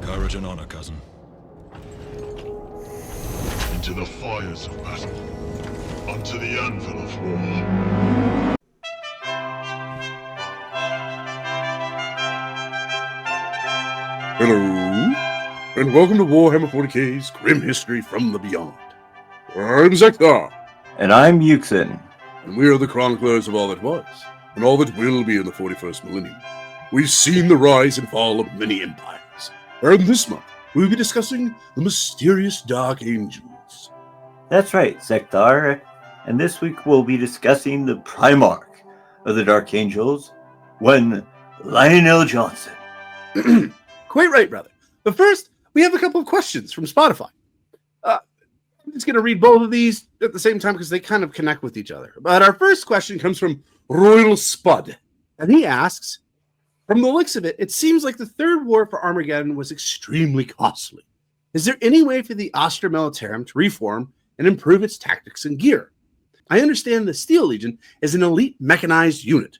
Courage and honor, cousin. Into the fires of battle, onto the anvil of war. Hello, and welcome to Warhammer 40k's Grim History from the Beyond. I'm Zekthar, And I'm Yuxin. and we are the chroniclers of all that was, and all that will be in the 41st millennium. We've seen the rise and fall of many empires, and this month we'll be discussing the mysterious Dark Angels. That's right, Zekthar. And this week we'll be discussing the primarch of the Dark Angels, one Lionel Johnson. Quite right, brother. But first, we have a couple of questions from Spotify. I'm just going to read both of these at the same time because they kind of connect with each other. But our first question comes from Royal Spud. And he asks, from the looks of it, it seems like the Third War for Armageddon was extremely costly. Is there any way for the Astra Militarum to reform and improve its tactics and gear? I understand the Steel Legion is an elite mechanized unit,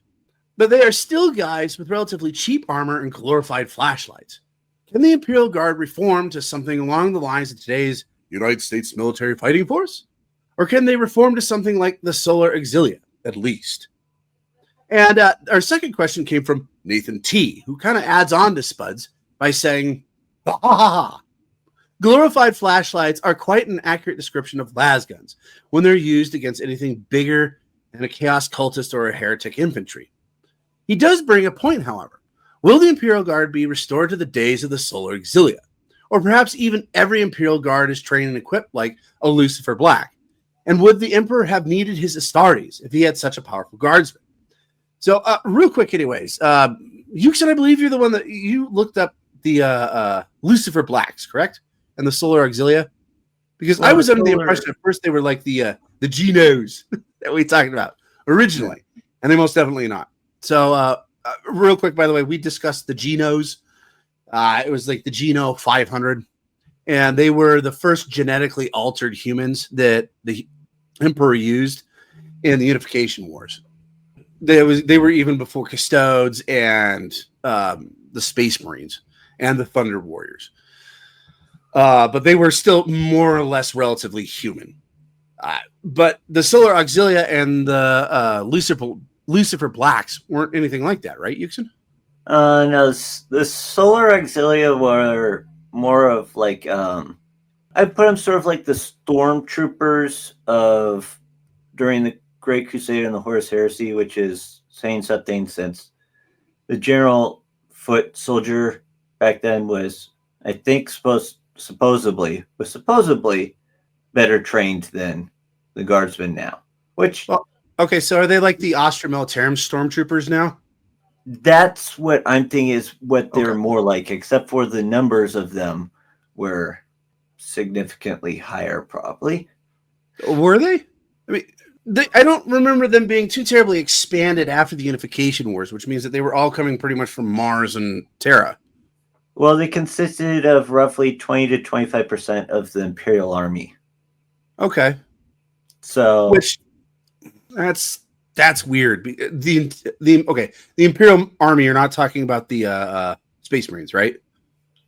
but they are still guys with relatively cheap armor and glorified flashlights. Can the Imperial Guard reform to something along the lines of today's United States military fighting force? Or can they reform to something like the Solar Auxilia, at least? And our second question came from Nathan T., who kind of adds on to Spuds by saying, ha ha ha ha. Glorified flashlights are quite an accurate description of las guns when they're used against anything bigger than a chaos cultist or a heretic infantry. He does bring a point, however. Will the Imperial Guard be restored to the days of the Solar Auxilia? Or perhaps even every Imperial Guard is trained and equipped like a Lucifer Black? And would the Emperor have needed his Astartes if he had such a powerful guardsman? So, real quick anyways, Yuxin, I believe you're the one that you looked up the Lucifer Blacks, correct? And the Solar Auxilia? Because I was under the impression at first they were like the Genos that we talked about originally. And they most definitely not. So, real quick, by the way, we discussed the Genos. It was like the Geno 500. And they were the first genetically altered humans that the Emperor used in the Unification Wars. They were even before Custodes and the Space Marines and the Thunder Warriors. But they were still more or less relatively human. But the Solar Auxilia and the Lucifer Blacks weren't anything like that, right, Yuxin? No, the Solar Auxilia were more of like, I'd put them sort of like the stormtroopers of during the Great Crusade and the Horus Heresy, which is saying something since the general foot soldier back then was, I think, supposedly better trained than the guardsmen now. Which, okay, so are they like the Astra Militarum stormtroopers now? That's what I'm thinking is what they're more like, except for the numbers of them were significantly higher, probably. Were they? I mean, I don't remember them being too terribly expanded after the Unification Wars, which means that they were all coming pretty much from Mars and Terra. Well, they consisted of roughly 20 to 25% of the Imperial Army. Okay. So, which that's weird. The Imperial Army, you're not talking about the Space Marines, right?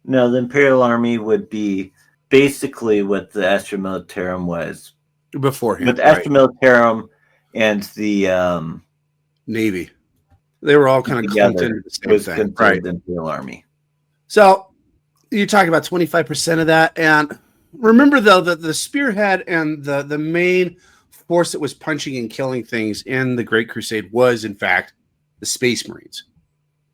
No, the Imperial Army would be basically what the Astra Militarum was beforehand. But the Astra Militarum and the Navy, they were all kind of clumped into the same thing, right? The Imperial Army. So you're talking about 25% of that, and remember though that the spearhead and the main force that was punching and killing things in the Great Crusade was, in fact, the Space Marines.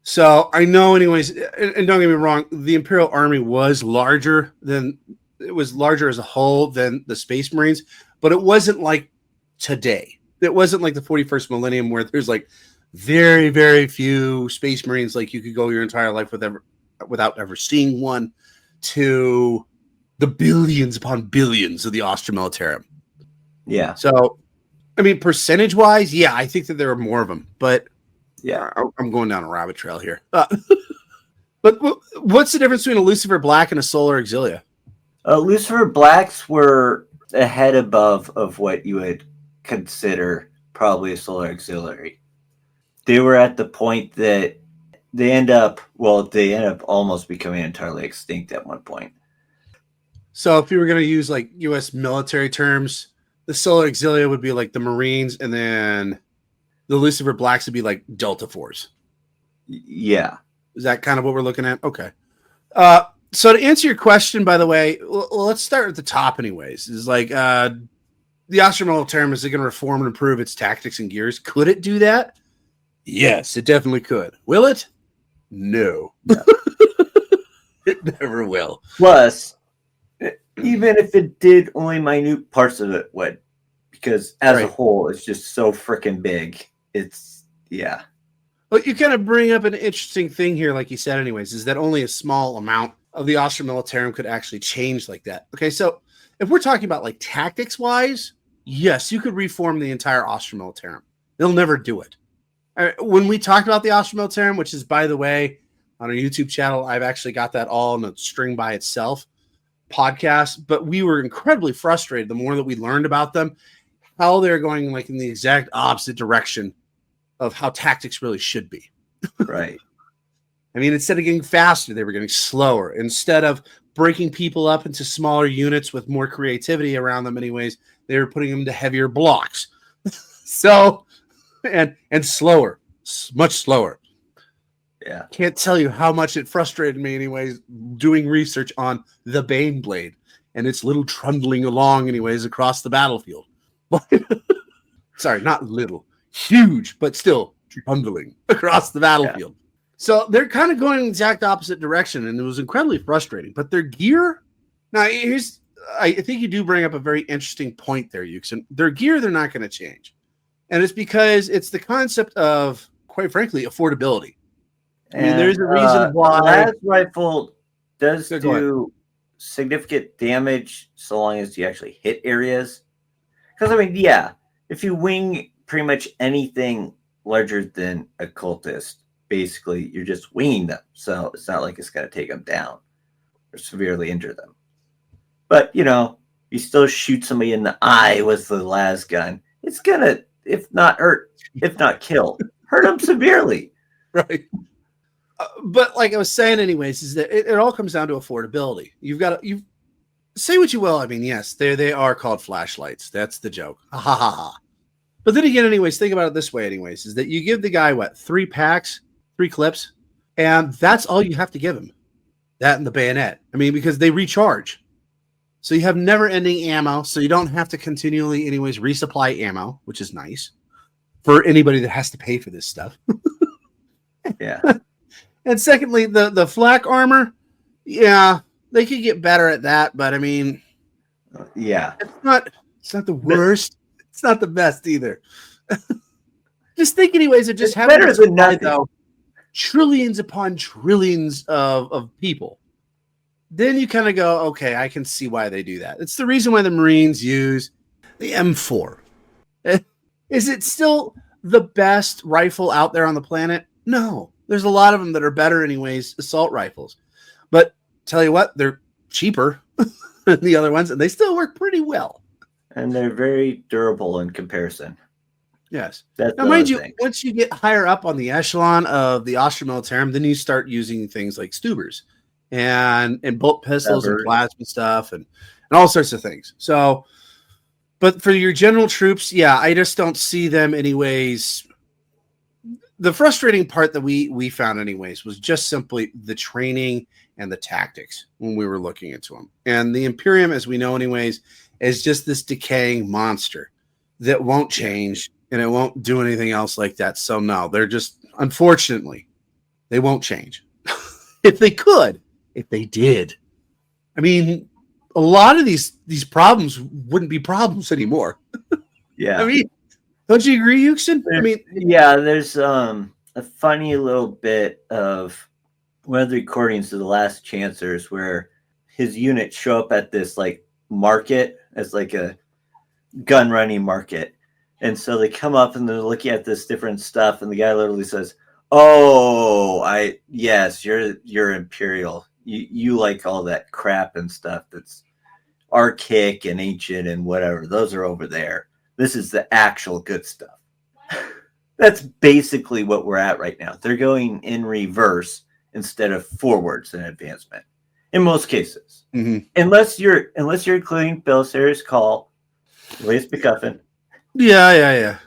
So I know, anyways, and don't get me wrong, the Imperial Army was larger as a whole than the Space Marines, but it wasn't like today. It wasn't like the 41st millennium where there's like very, very few Space Marines, like you could go your entire life without ever seeing one, to the billions upon billions of the Astra Militarum. Yeah. So, I mean, percentage-wise, yeah, I think that there are more of them, but yeah, I'm going down a rabbit trail here. But what's the difference between a Lucifer Black and a Solar Auxilia? Lucifer Blacks were a head above of what you would consider probably a Solar Auxiliary. They were at the point that They end up almost becoming entirely extinct at one point. So if you were going to use like U.S. military terms, the Solar Auxilia would be like the Marines, and then the Lucifer Blacks would be like Delta Force. Yeah. Is that kind of what we're looking at? Okay. So to answer your question, by the way, let's start at the top anyways. Is like the Astra Militarum, is it going to reform and improve its tactics and gears? Could it do that? Yes, it definitely could. Will it? No. It never will. Plus, even if it did, only minute parts of it would. Because as a whole, it's just so freaking big. Yeah. But you kind of bring up an interesting thing here, like you said, anyways, is that only a small amount of the Astra Militarum could actually change like that. Okay, so if we're talking about like tactics-wise, yes, you could reform the entire Astra Militarum. They'll never do it. When we talked about the Astra Militarum, which is, by the way, on our YouTube channel, I've actually got that all in a string by itself podcast, but we were incredibly frustrated the more that we learned about them, how they're going like in the exact opposite direction of how tactics really should be. Right. I mean, instead of getting faster, they were getting slower. Instead of breaking people up into smaller units with more creativity around them anyways, they were putting them into heavier blocks. So, and slower, much slower. Yeah. Can't tell you how much it frustrated me anyways, doing research on the Baneblade and its little trundling along anyways across the battlefield. Sorry, not little. Huge, but still trundling across the battlefield. Yeah. So they're kind of going in the exact opposite direction, and it was incredibly frustrating. But their gear, now I think you do bring up a very interesting point there, Yuxin. Their gear, they're not going to change. And it's because it's the concept of, quite frankly, affordability. I mean, there's a reason why. Las rifle does do significant damage so long as you actually hit areas. Because, I mean, yeah, if you wing pretty much anything larger than a cultist, basically you're just winging them. So it's not like it's going to take them down or severely injure them. But, you still shoot somebody in the eye with the las gun. It's going to, if not hurt, if not kill, hurt them severely. Right. But like I was saying anyways, is that it all comes down to affordability. You say what you will. I mean, yes, they are called flashlights. That's the joke. Ha ha ha ha. But then again, anyways, think about it this way, anyways, is that you give the guy, 3 packs, 3 clips, and that's all you have to give him. That and the bayonet. I mean, because they recharge. So you have never-ending ammo, so you don't have to continually, anyways, resupply ammo, which is nice for anybody that has to pay for this stuff. Yeah. And secondly, the flak armor, yeah, they could get better at that, but I mean, yeah, it's not the worst. It's not the best either. Just think anyways, it just better than nothing. Though, trillions upon trillions of people. Then you kind of go, okay, I can see why they do that. It's the reason why the Marines use the M4. Is it still the best rifle out there on the planet? No. There's a lot of them that are better anyways, assault rifles. But tell you what, they're cheaper than the other ones, and they still work pretty well. And they're very durable in comparison. Yes. That's now, mind you, once you get higher up on the echelon of the Astra Militarum, then you start using things like Stubers and bolt pistols and plasma stuff and all sorts of things. So, but for your general troops, yeah, I just don't see them anyways. The frustrating part that we found anyways was just simply the training and the tactics when we were looking into them. And the Imperium, as we know anyways, is just this decaying monster that won't change and it won't do anything else like that. So no, they're just, unfortunately, they won't change. If they could, if they did, I mean, a lot of these problems wouldn't be problems anymore. Yeah. I mean, don't you agree, Yuxin? I mean, yeah, there's a funny little bit of one of the recordings of the Last Chancers where his units show up at this like market as like a gun running market. And so they come up and they're looking at this different stuff, and the guy literally says, "Oh, yes, you're Imperial. You like all that crap and stuff that's archaic and ancient and whatever. Those are over there. This is the actual good stuff." That's basically what we're at right now. They're going in reverse instead of forwards in advancement in most cases. Mm-hmm. Unless you're including Belisarius Call, Lace MacGuffin. Yeah.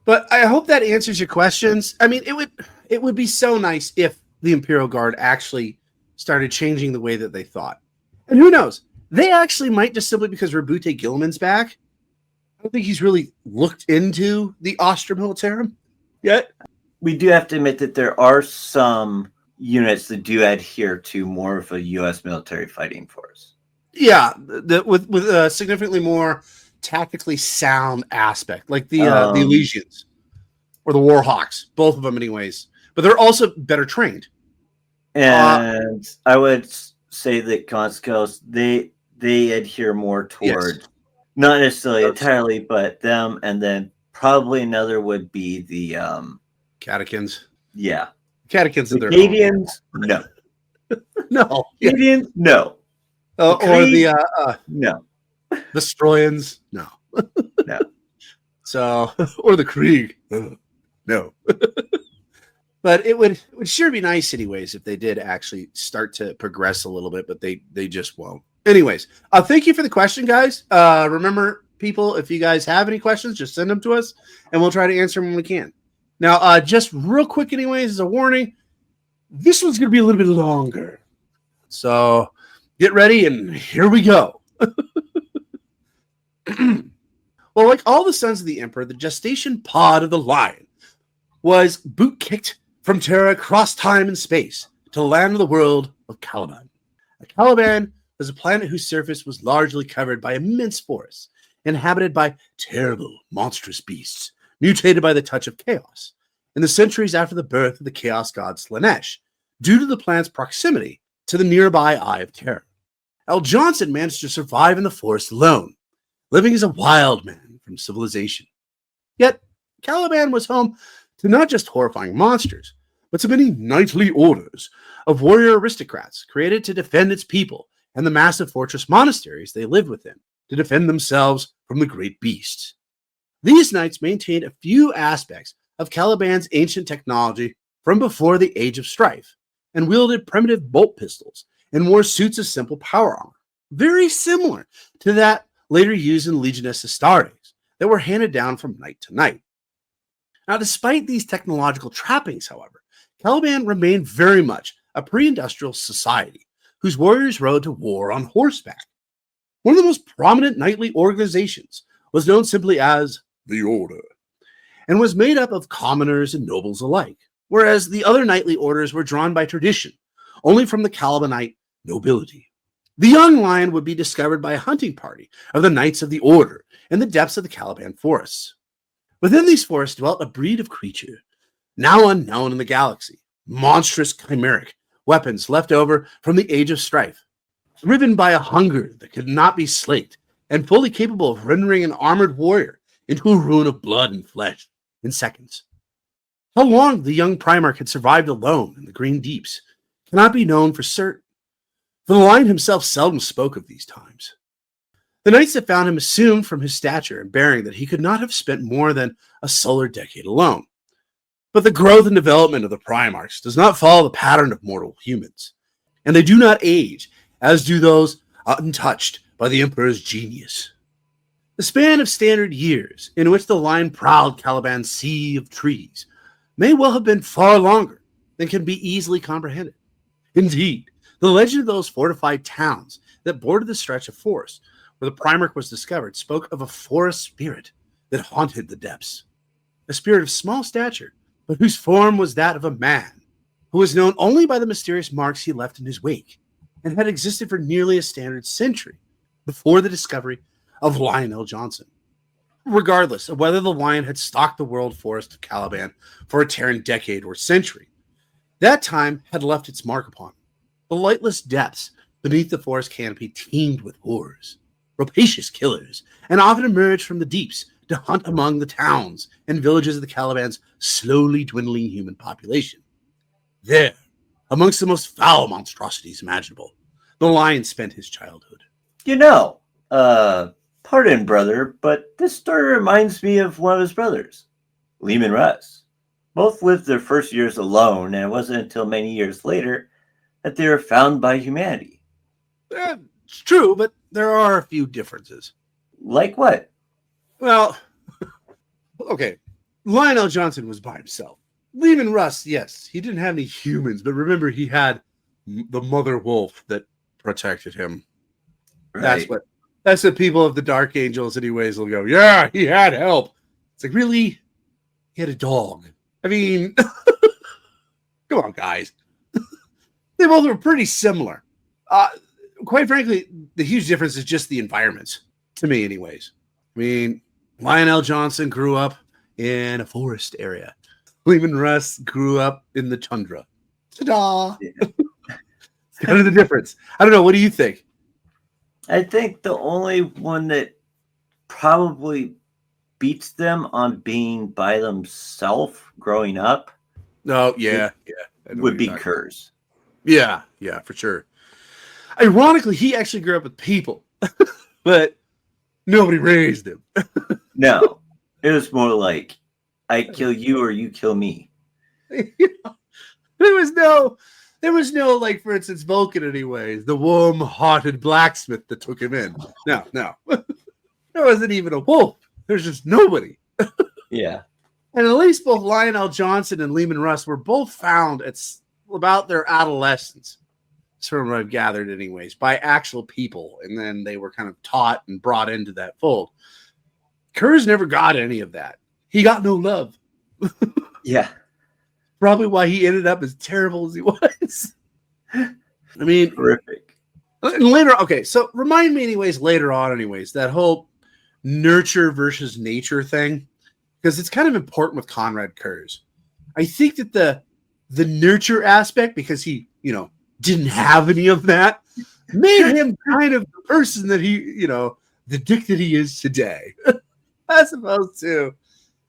But I hope that answers your questions. I mean, it would be so nice if the Imperial Guard actually started changing the way that they thought. And who knows? They actually might, just simply because Rabute Gilman's back. I don't think he's really looked into the Astra Militarum yet. We do have to admit that there are some units that do adhere to more of a U.S. military fighting force. Yeah, with a significantly more tactically sound aspect, like the Elysians or the Warhawks, both of them anyways. But they're also better trained. And I would say that Conscos, they adhere more toward, not necessarily entirely, but them, and then probably another would be the Catechins. Yeah. Catechins are their Canadians, no. No. Canadians, no. Or the no. The Stroyans, no. No. So, or the Krieg, no. But it would sure be nice anyways if they did actually start to progress a little bit, but they just won't. Anyways, thank you for the question, guys. Remember, people, if you guys have any questions, just send them to us, and we'll try to answer them when we can. Now, just real quick anyways, as a warning, this one's going to be a little bit longer. So get ready, and here we go. Well, like all the sons of the Emperor, the gestation pod of the Lion was boot-kicked from Terra across time and space to the land of the world of Caliban. Caliban was a planet whose surface was largely covered by immense forests, inhabited by terrible, monstrous beasts, mutated by the touch of chaos, in the centuries after the birth of the chaos god Slanesh, due to the planet's proximity to the nearby Eye of Terror. L. Johnson managed to survive in the forest alone, living as a wild man from civilization. Yet, Caliban was home to not just horrifying monsters, but to many knightly orders of warrior aristocrats created to defend its people and the massive fortress monasteries they lived within, to defend themselves from the great beasts. These knights maintained a few aspects of Caliban's ancient technology from before the Age of Strife, and wielded primitive bolt pistols and wore suits of simple power armor, very similar to that later used in Legiones Astartes, that were handed down from knight to knight. Now, despite these technological trappings, however, Caliban remained very much a pre-industrial society whose warriors rode to war on horseback. One of the most prominent knightly organizations was known simply as the Order, and was made up of commoners and nobles alike, whereas the other knightly orders were drawn by tradition, only from the Calibanite nobility. The young lion would be discovered by a hunting party of the Knights of the Order in the depths of the Caliban forests. Within these forests dwelt a breed of creature, now unknown in the galaxy, monstrous chimeric weapons left over from the Age of Strife, driven by a hunger that could not be slaked, and fully capable of rendering an armored warrior into a ruin of blood and flesh in seconds. How long the young primarch had survived alone in the green deeps cannot be known for certain, for the lion himself seldom spoke of these times. The knights that found him assumed from his stature and bearing that he could not have spent more than a solar decade alone. But the growth and development of the primarchs does not follow the pattern of mortal humans, and they do not age, as do those untouched by the Emperor's genius. The span of standard years in which the lion prowled Caliban's sea of trees may well have been far longer than can be easily comprehended. Indeed, the legend of those fortified towns that bordered the stretch of forest where the Primarch was discovered spoke of a forest spirit that haunted the depths. A spirit of small stature, but whose form was that of a man, who was known only by the mysterious marks he left in his wake, and had existed for nearly a standard century before the discovery of Lionel Johnson. Regardless of whether the lion had stalked the world forest of Caliban for a Terran decade or century, that time had left its mark upon him. The lightless depths beneath the forest canopy teemed with horrors, rapacious killers, and often emerged from the deeps to hunt among the towns and villages of the Caliban's slowly dwindling human population. There, amongst the most foul monstrosities imaginable, the lion spent his childhood. Pardon, brother, but this story reminds me of one of his brothers. Lehman Russ. Both lived their first years alone, and it wasn't until many years later that they were found by humanity. It's true, but there are a few differences. Like what? Well, okay. Lionel Johnson was by himself. Lehman Russ, yes, he didn't have any humans, but remember, he had the mother wolf that protected him. Right. That's what people of the Dark Angels, anyways, will go, yeah, he had help. It's like, really? He had a dog. I mean, come on, guys. They both were pretty similar. Quite frankly, the huge difference is just the environments, to me, anyways. I mean, Lionel Johnson grew up in a forest area. Lehman Russ grew up in the tundra. Ta-da! Yeah. It's kind of the difference. I don't know. What do you think? I think the only one that probably beats them on being by themselves growing up No, yeah. would be Kurz. Yeah, for sure. Ironically, he actually grew up with people, but nobody raised him. No, it was more like, I kill you or you kill me. There was no, like, for instance, Vulcan, anyways, the warm-hearted blacksmith that took him in. No. There wasn't even a wolf. There's just nobody. Yeah. And at least both Lionel Johnson and Lehman Russ were both found at about their adolescence. That's from what I've gathered, anyways, by actual people. And then they were kind of taught and brought into that fold. Kurz never got any of that. He got no love. Yeah. Probably why he ended up as terrible as he was. I mean, Horrific. and later, okay, so remind me, anyways, later on, anyways, that whole nurture versus nature thing, because it's kind of important with Conrad Kurz. I think that the nurture aspect, because he, didn't have any of that, made him kind of the person that he, the dick that he is today, as opposed to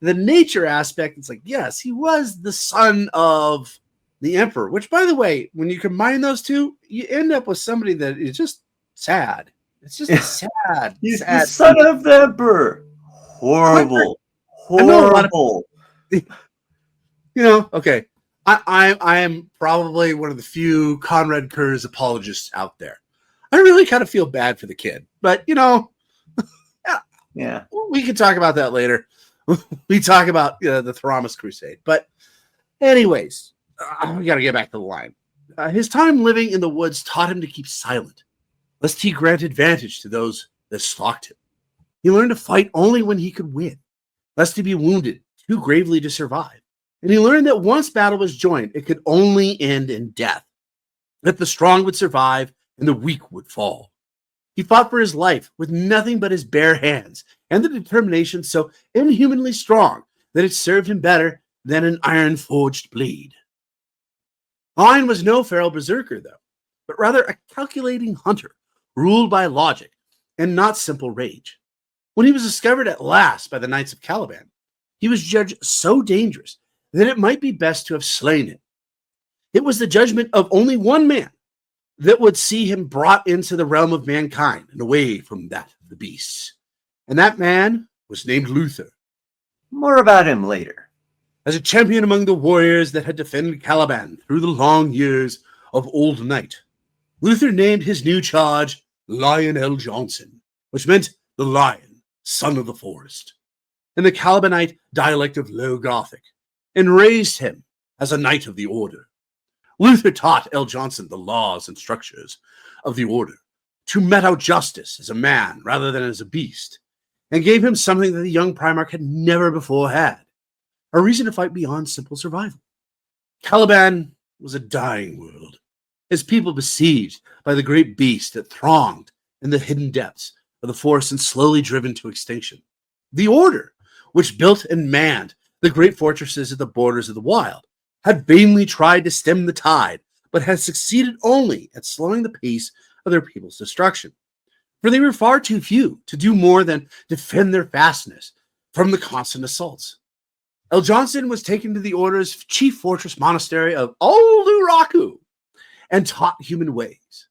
the nature aspect. It's like, yes, he was the son of the emperor, which, by the way, when you combine those two, you end up with somebody that is just sad. It's just sad. He's sad the son of the emperor. Horrible. Horrible. Okay. I am probably one of the few Conrad Kurz apologists out there. I really kind of feel bad for the kid, but Yeah. we can talk about that later. We talk about the Theramis Crusade, but anyways, we got to get back to the line. His time living in the woods taught him to keep silent, lest he grant advantage to those that stalked him. He learned to fight only when he could win, lest he be wounded too gravely to survive. And he learned that once battle was joined, it could only end in death, that the strong would survive and the weak would fall. He fought for his life with nothing but his bare hands and the determination so inhumanly strong that it served him better than an iron-forged blade. Lion was no feral berserker, though, but rather a calculating hunter, ruled by logic and not simple rage. When he was discovered at last by the Knights of Caliban, he was judged so dangerous that it might be best to have slain him. It was the judgment of only one man that would see him brought into the realm of mankind and away from that of the beasts. And that man was named Luther. More about him later. As a champion among the warriors that had defended Caliban through the long years of Old Night, Luther named his new charge Lionel Johnson, which meant the lion, son of the forest, in the Calibanite dialect of Low Gothic, and raised him as a knight of the order. Luther taught L. Johnson the laws and structures of the order, to mete out justice as a man rather than as a beast, and gave him something that the young primarch had never before had, a reason to fight beyond simple survival. Caliban was a dying world, his people besieged by the great beast that thronged in the hidden depths of the forest and slowly driven to extinction. The order, which built and manned the great fortresses at the borders of the wild, had vainly tried to stem the tide, but had succeeded only at slowing the pace of their people's destruction. For they were far too few to do more than defend their fastness from the constant assaults. L. Johnson was taken to the order's chief fortress monastery of Alduraku and taught human ways.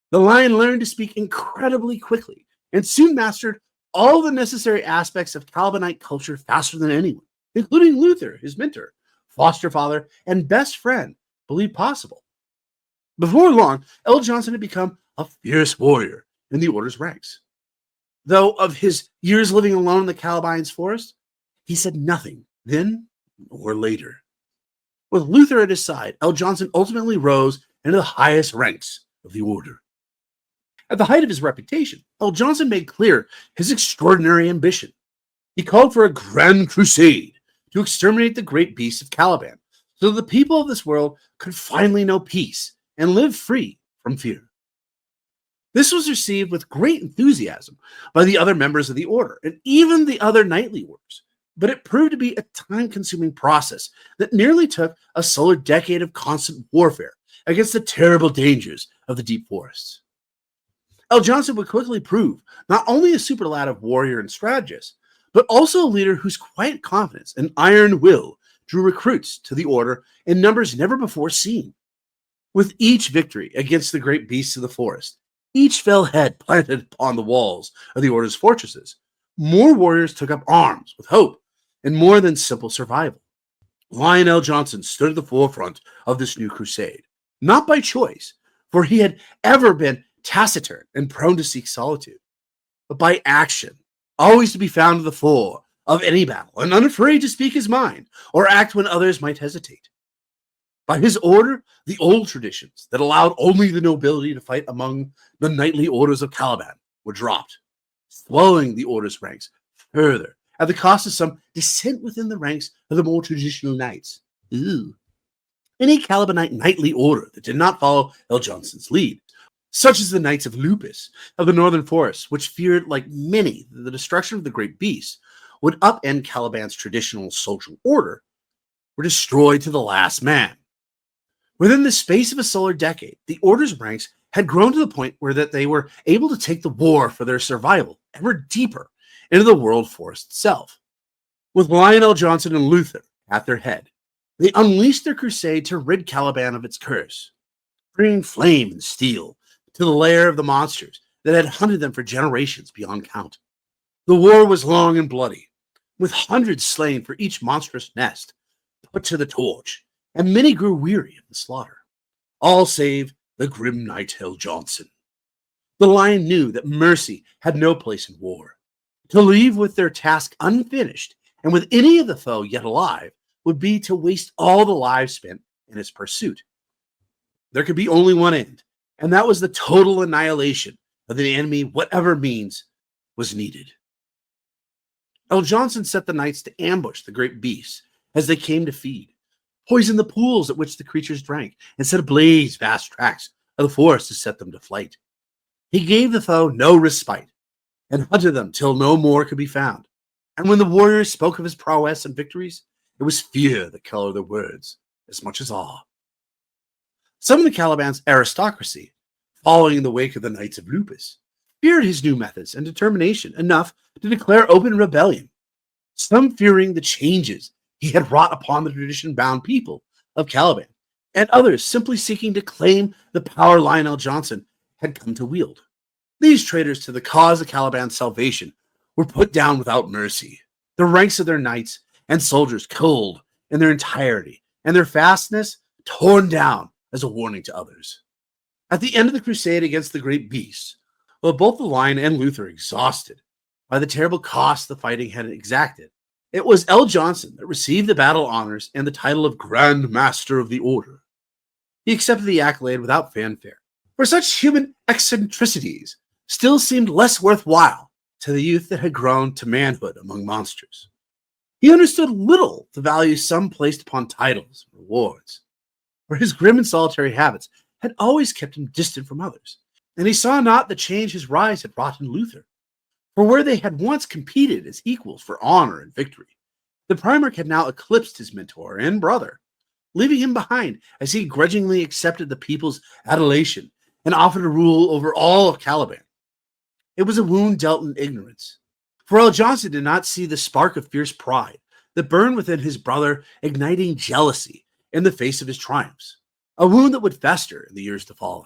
The lion learned to speak incredibly quickly and soon mastered all the necessary aspects of Calibanite culture faster than anyone. including Luther, his mentor, foster father, and best friend, believed possible. Before long, L. Johnson had become a fierce warrior in the Order's ranks. Though of his years living alone in the Caliban's forest, he said nothing then or later. With Luther at his side, L. Johnson ultimately rose into the highest ranks of the Order. At the height of his reputation, L. Johnson made clear his extraordinary ambition. He called for a grand crusade to exterminate the great beasts of Caliban, so that the people of this world could finally know peace and live free from fear. This was received with great enthusiasm by the other members of the Order and even the other knightly orders, but it proved to be a time-consuming process that nearly took a solar decade of constant warfare against the terrible dangers of the deep forests. L. Johnson would quickly prove not only a superlative warrior and strategist, but also a leader whose quiet confidence and iron will drew recruits to the Order in numbers never before seen. With each victory against the great beasts of the forest, each fell head planted upon the walls of the Order's fortresses, more warriors took up arms with hope and more than simple survival. Lionel Johnson stood at the forefront of this new crusade, not by choice, for he had ever been taciturn and prone to seek solitude, but by action, always to be found at the fore of any battle and unafraid to speak his mind or act when others might hesitate. By his order, the old traditions that allowed only the nobility to fight among the knightly orders of Caliban were dropped, swallowing the Order's ranks further at the cost of some dissent within the ranks of the more traditional knights. Any Calibanite knightly order that did not follow L. Johnson's lead, such as the Knights of Lupus of the Northern Forests, which feared, like many, that the destruction of the great beasts would upend Caliban's traditional social order, were destroyed to the last man. Within the space of a solar decade, the Order's ranks had grown to the point where that they were able to take the war for their survival ever deeper into the world forest itself. With Lionel Johnson and Luther at their head, they unleashed their crusade to rid Caliban of its curse, bringing flame and steel to the lair of the monsters that had hunted them for generations beyond count. The war was long and bloody, with hundreds slain for each monstrous nest put to the torch, and many grew weary of the slaughter, all save the grim knight L. Johnson. The Lion knew that mercy had no place in war. To leave with their task unfinished, and with any of the foe yet alive, would be to waste all the lives spent in its pursuit. There could be only one end, and that was the total annihilation of the enemy, whatever means was needed. L. Johnson set the knights to ambush the great beasts as they came to feed, poisoned the pools at which the creatures drank, and set ablaze vast tracts of the forest to set them to flight. He gave the foe no respite, and hunted them till no more could be found. And when the warriors spoke of his prowess and victories, it was fear that colored their words as much as awe. Some of the Caliban's aristocracy, following in the wake of the Knights of Lupus, feared his new methods and determination enough to declare open rebellion, some fearing the changes he had wrought upon the tradition-bound people of Caliban, and others simply seeking to claim the power Lionel Johnson had come to wield. These traitors to the cause of Caliban's salvation were put down without mercy, the ranks of their knights and soldiers killed in their entirety, and their fastness torn down as a warning to others. At the end of the crusade against the great beasts, while both the Lion and Luther exhausted by the terrible cost the fighting had exacted, it was L. Johnson that received the battle honors and the title of Grand Master of the Order. He accepted the accolade without fanfare, for such human eccentricities still seemed less worthwhile to the youth that had grown to manhood among monsters. He understood little the value some placed upon titles and rewards, for his grim and solitary habits had always kept him distant from others, and he saw not the change his rise had wrought in Luther. For where they had once competed as equals for honor and victory, the primarch had now eclipsed his mentor and brother, leaving him behind as he grudgingly accepted the people's adulation and offered to rule over all of Caliban. It was a wound dealt in ignorance, for L. Johnson did not see the spark of fierce pride that burned within his brother, igniting jealousy in the face of his triumphs, a wound that would fester in the years to follow.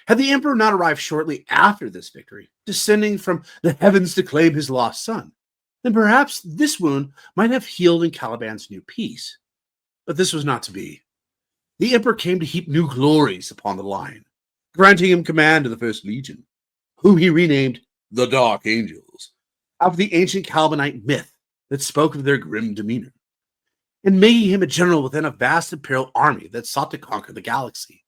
Had the emperor not arrived shortly after this victory, descending from the heavens to claim his lost son, then perhaps this wound might have healed in Caliban's new peace. But this was not to be. The Emperor came to heap new glories upon the Lion, granting him command of the First Legion, whom he renamed the Dark Angels, after the ancient Calibanite myth that spoke of their grim demeanor, and making him a general within a vast imperial army that sought to conquer the galaxy.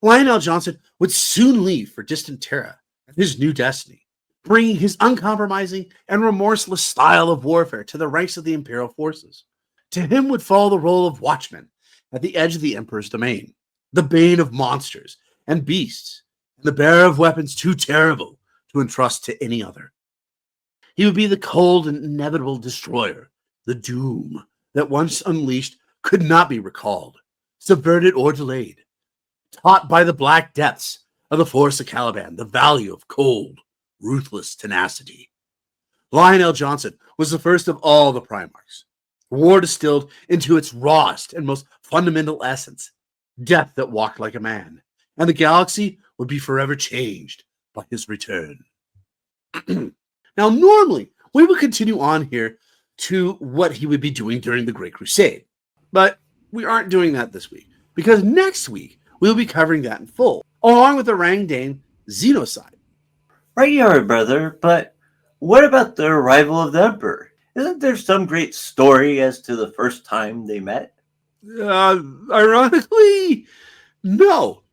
Lionel Johnson would soon leave for distant Terra and his new destiny, bringing his uncompromising and remorseless style of warfare to the ranks of the Imperial forces. To him would fall the role of watchman at the edge of the Emperor's domain, the bane of monsters and beasts, and the bearer of weapons too terrible to entrust to any other. He would be the cold and inevitable destroyer, the doom that once unleashed could not be recalled, subverted, or delayed. Taught by the black depths of the Forest of Caliban the value of cold, ruthless tenacity. Lionel Johnson was the first of all the primarchs. War distilled into its rawest and most fundamental essence, death that walked like a man, and the galaxy would be forever changed by his return. Now, normally, we would continue on here to what he would be doing during the Great Crusade, but we aren't doing that this week, because next week, we'll be covering that in full, along with the Rangdane genocide. Right, you are, brother, but what about the arrival of the Emperor? Isn't there some great story as to the first time they met? Ironically, no.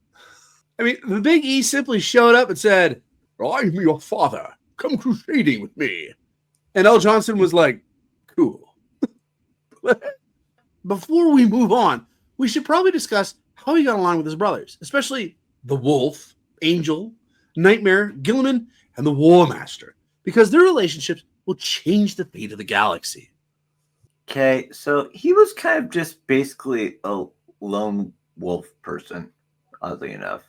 I mean, the Big E simply showed up and said, "I'm your father. Come crusading with me." And L. Johnson was like, cool. Before we move on, we should probably discuss how he got along with his brothers, especially the Wolf, Angel, Nightmare, Gilliman, and the War Master, because their relationships will change the fate of the galaxy. Okay, so he was kind of just basically a lone wolf person, oddly enough.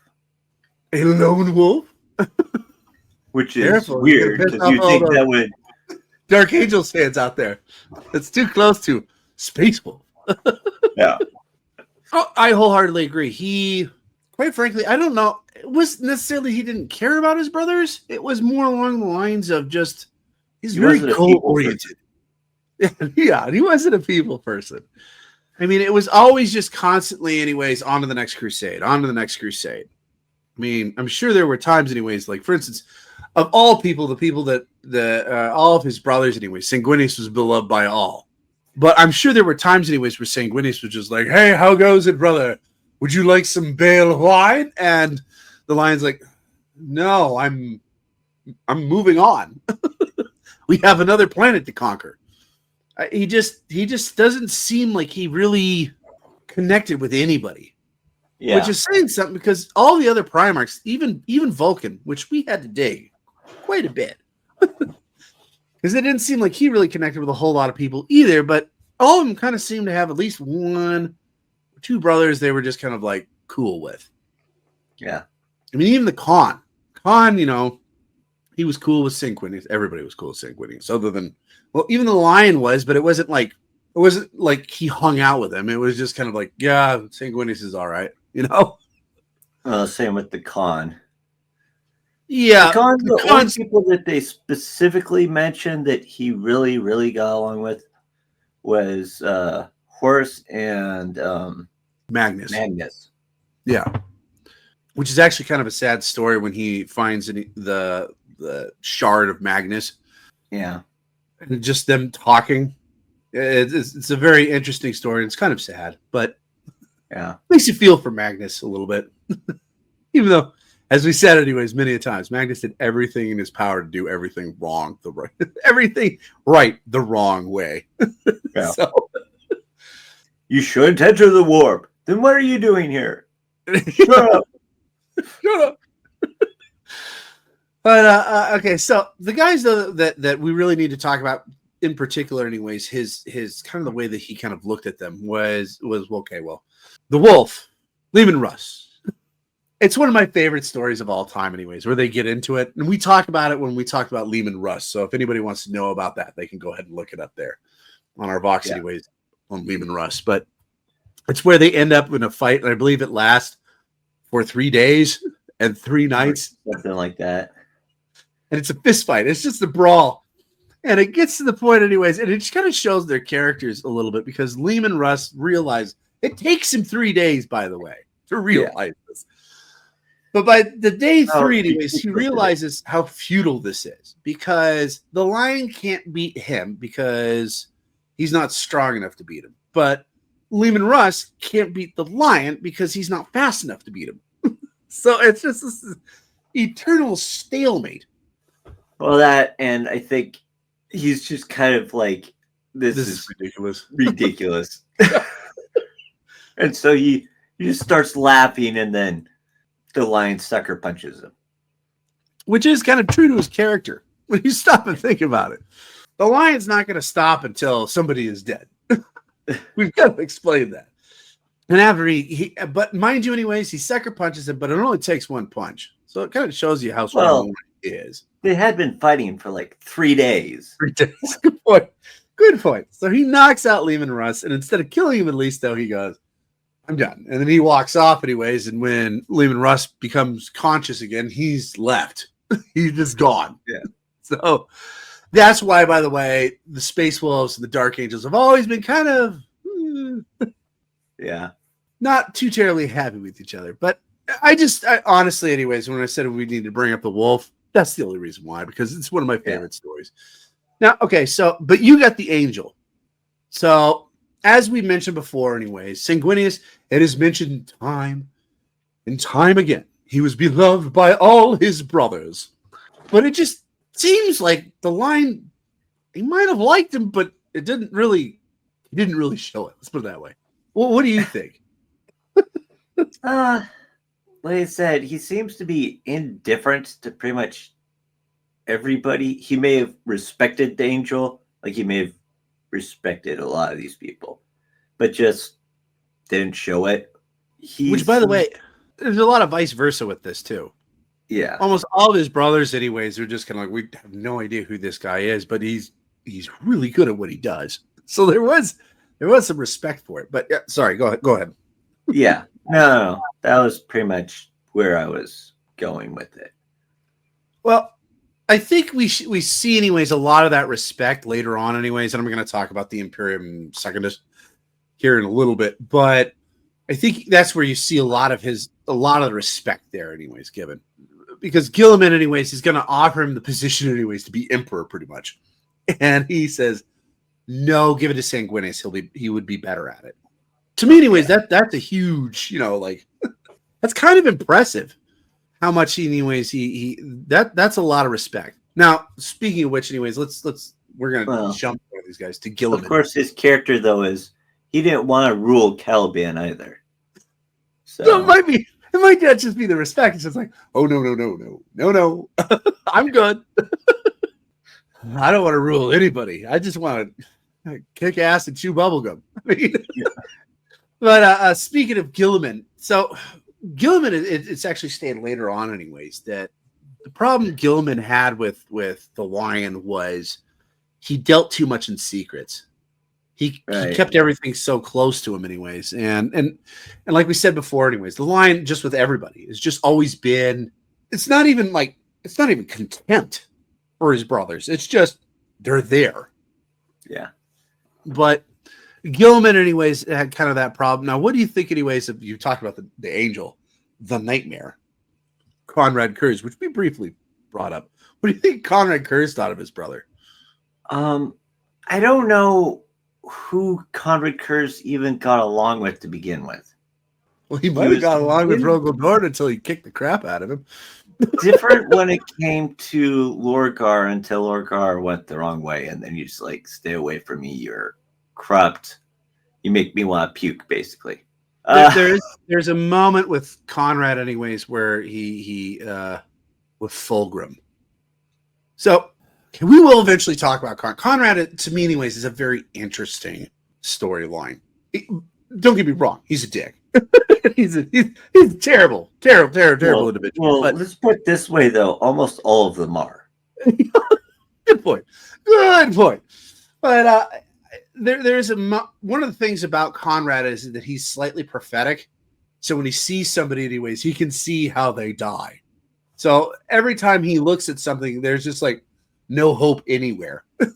A lone wolf? Which is Careful, weird, you're gonna piss because you off all think the that would... Dark Angel fans out there. It's too close to Space Wolf. Yeah. Oh, I wholeheartedly agree. He, quite frankly, I don't know. It wasn't necessarily he didn't care about his brothers. It was more along the lines of just he's very goal-oriented. Yeah, he wasn't a people person. I mean, it was always just constantly, anyways, on to the next crusade, on to the next crusade. I mean, I'm sure there were times, anyways, like, for instance, of all people, the people that all of his brothers, anyways, Sanguinius was beloved by all. But I'm sure there were times, anyways, where Sanguinius was just like, "Hey, how goes it, brother? Would you like some bale wine?" And the Lion's like, "No, I'm moving on. We have another planet to conquer." He just doesn't seem like he really connected with anybody. Yeah. Which is saying something, because all the other Primarchs, even Vulcan, which we had to dig quite a bit, because it didn't seem like he really connected with a whole lot of people either, but all of them kind of seemed to have at least one or two brothers they were just kind of like cool with. Yeah. I mean, even the Khan, you know, he was cool with Sanguinius. Everybody was cool with Sanguinius, other than, well, even the Lion was, but it wasn't like he hung out with him. It was just kind of like, yeah, Sanguinius is all right, you know? Same with the Khan. Yeah. The only people that they specifically mentioned that he really, really got along with was Horus and Magnus. Yeah. Which is actually kind of a sad story when he finds the shard of Magnus. Yeah. And just them talking. It's a very interesting story. It's kind of sad, but yeah, makes you feel for Magnus a little bit. Even though, as we said anyways, many a times, Magnus did everything in his power to do everything wrong, everything right the wrong way. Yeah. So, you shouldn't enter the warp. Then what are you doing here? Shut up. Shut up. But okay, so the guys though that we really need to talk about in particular, anyways, his kind of the way that he kind of looked at them was okay. Well, the Wolf, Lehman Russ. It's one of my favorite stories of all time, anyways, where they get into it, and we talk about it when we talked about Lehman Russ. So if anybody wants to know about that, they can go ahead and look it up there on our Vox, anyways, on Lehman Russ. But it's where they end up in a fight, and I believe it lasts for 3 days and 3 nights, something like that. and it's a fist fight. It's just a brawl. And it gets to the point anyways, and it just kind of shows their characters a little bit because Lehman Russ realized it takes him 3 days, by the way, to realize this. But by the day 3, anyways, he realizes how futile this is because the lion can't beat him because he's not strong enough to beat him. But Lehman Russ can't beat the lion because he's not fast enough to beat him. So it's just this eternal stalemate. Well, that, and I think he's just kind of like, this is ridiculous. Ridiculous. And so he just starts laughing, and then the lion sucker punches him. Which is kind of true to his character when you stop and think about it. The lion's not going to stop until somebody is dead. We've got to explain that. And after but mind you, anyways, he sucker punches him, but it only takes 1 punch. So it kind of shows you how strong he is. They had been fighting for like 3 days. 3 days. Good point. Good point. So he knocks out Lehman Russ, and instead of killing him, at least though, he goes, I'm done. And then he walks off anyways. And when Lehman Russ becomes conscious again, he's left. He's just gone. Yeah. So that's why, by the way, the Space Wolves and the Dark Angels have always been kind of not too terribly happy with each other. But I honestly, anyways, when I said we need to bring up the wolf, that's the only reason why, because it's one of my favorite stories. Now, okay, but you got the angel. So as we mentioned before, anyways, Sanguinius, it is mentioned time and time again. He was beloved by all his brothers. But it just seems like the line, he might have liked him, but he didn't really show it. Let's put it that way. Well, what do you think? Like I said, he seems to be indifferent to pretty much everybody. He may have respected the angel, like he may have respected a lot of these people, but just didn't show it. Which, by the way, there's a lot of vice versa with this too. Yeah, almost all of his brothers, anyways, are just kind of like, we have no idea who this guy is, but he's really good at what he does. So there was some respect for it. But yeah, sorry, go ahead. Yeah, no, that was pretty much where I was going with it. Well, I think we see, anyways, a lot of that respect later on, anyways, and I'm going to talk about the Imperium Secondus here in a little bit, but I think that's where you see a lot of the respect there, anyways, given. Because Gilliman, anyways, is going to offer him the position, anyways, to be emperor, pretty much. And he says, no, give it to Sanguinius. He would be better at it. To me, anyways, that's a huge, that's kind of impressive how much anyways, that's a lot of respect. Now, speaking of which, anyways, we're going to jump over these guys to Gilliman. Of course, his character, though, is he didn't want to rule Caliban either. So it might not just be the respect. It's just like, oh, no. I'm good. I don't want to rule anybody. I just want to kick ass and chew bubblegum. But speaking of Gilliman, so Gilliman, it's actually stated later on anyways, that the problem Gilliman had with the lion was he dealt too much in secrets. He kept everything so close to him anyways. And like we said before anyways, the lion just with everybody has just always been, it's not even contempt for his brothers. It's just, they're there. Yeah. But Gilliman anyways had kind of that problem. Now, what do you think anyways, if you talked about the angel, the nightmare, Conrad Kurz, which we briefly brought up. What do you think Conrad Kurz thought of his brother? I don't know who Conrad Kurz even got along with to begin with. Well, he might have got along with Rogel Nord until he kicked the crap out of him. Different when it came to Lorgar until Lorgar went the wrong way, and then you just like, stay away from me, you're corrupt. You make me want to puke, basically. There's a moment with Conrad anyways where he with Fulgrim. So we will eventually talk about Conrad. To me anyways is a very interesting storyline. Don't get me wrong, he's a dick. he's a terrible individual. Well, let's put it this way though, almost all of them are. Good point. But there's one of the things about Conrad is that he's slightly prophetic. So when he sees somebody anyways, he can see how they die. So every time he looks at something, there's just like no hope anywhere. Right.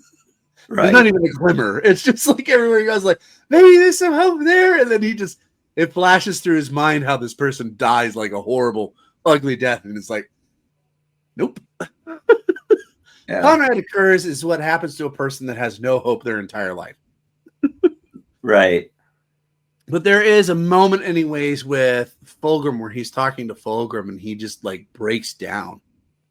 There's not even a glimmer. It's just like everywhere he goes, like, maybe there's some hope there. And then it flashes through his mind how this person dies like a horrible, ugly death. And it's like, nope. Yeah. Conrad occurs is what happens to a person that has no hope their entire life. Right. But there is a moment, anyways, with Fulgrim where he's talking to Fulgrim and he just like breaks down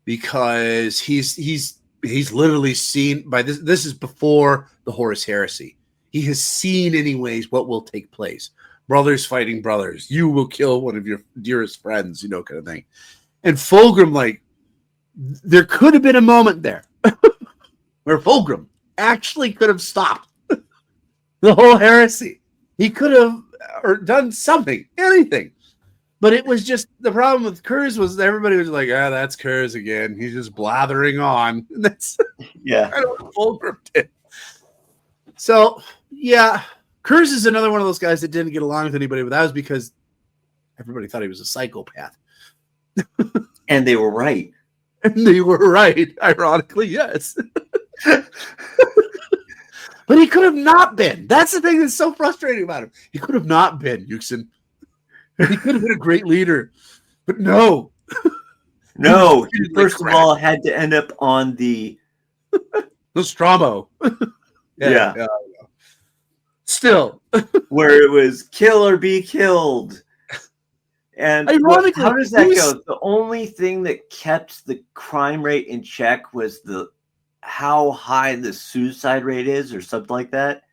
because he's literally seen by this. This is before the Horus heresy. He has seen, anyways, what will take place. Brothers fighting brothers. You will kill one of your dearest friends, kind of thing. And Fulgrim, like, there could have been a moment there where Fulgrim actually could have stopped the whole heresy. He could have or done something, anything. But it was just the problem with Kurz was everybody was like, that's Kurz again. He's just blathering on. And that's Yeah. kind of what Fulgrim did. So, yeah, Kurz is another one of those guys that didn't get along with anybody, but that was because everybody thought he was a psychopath. And they were right. And they were right, ironically, yes. But he could have not been. That's the thing that's so frustrating about him. He could have not been, Yuxin. He could have been a great leader. But no. No, he first of all had to end up on the Nostromo. Yeah. Still. Where it was kill or be killed. And ironically, how does that go? The only thing that kept the crime rate in check was how high the suicide rate is, or something like that.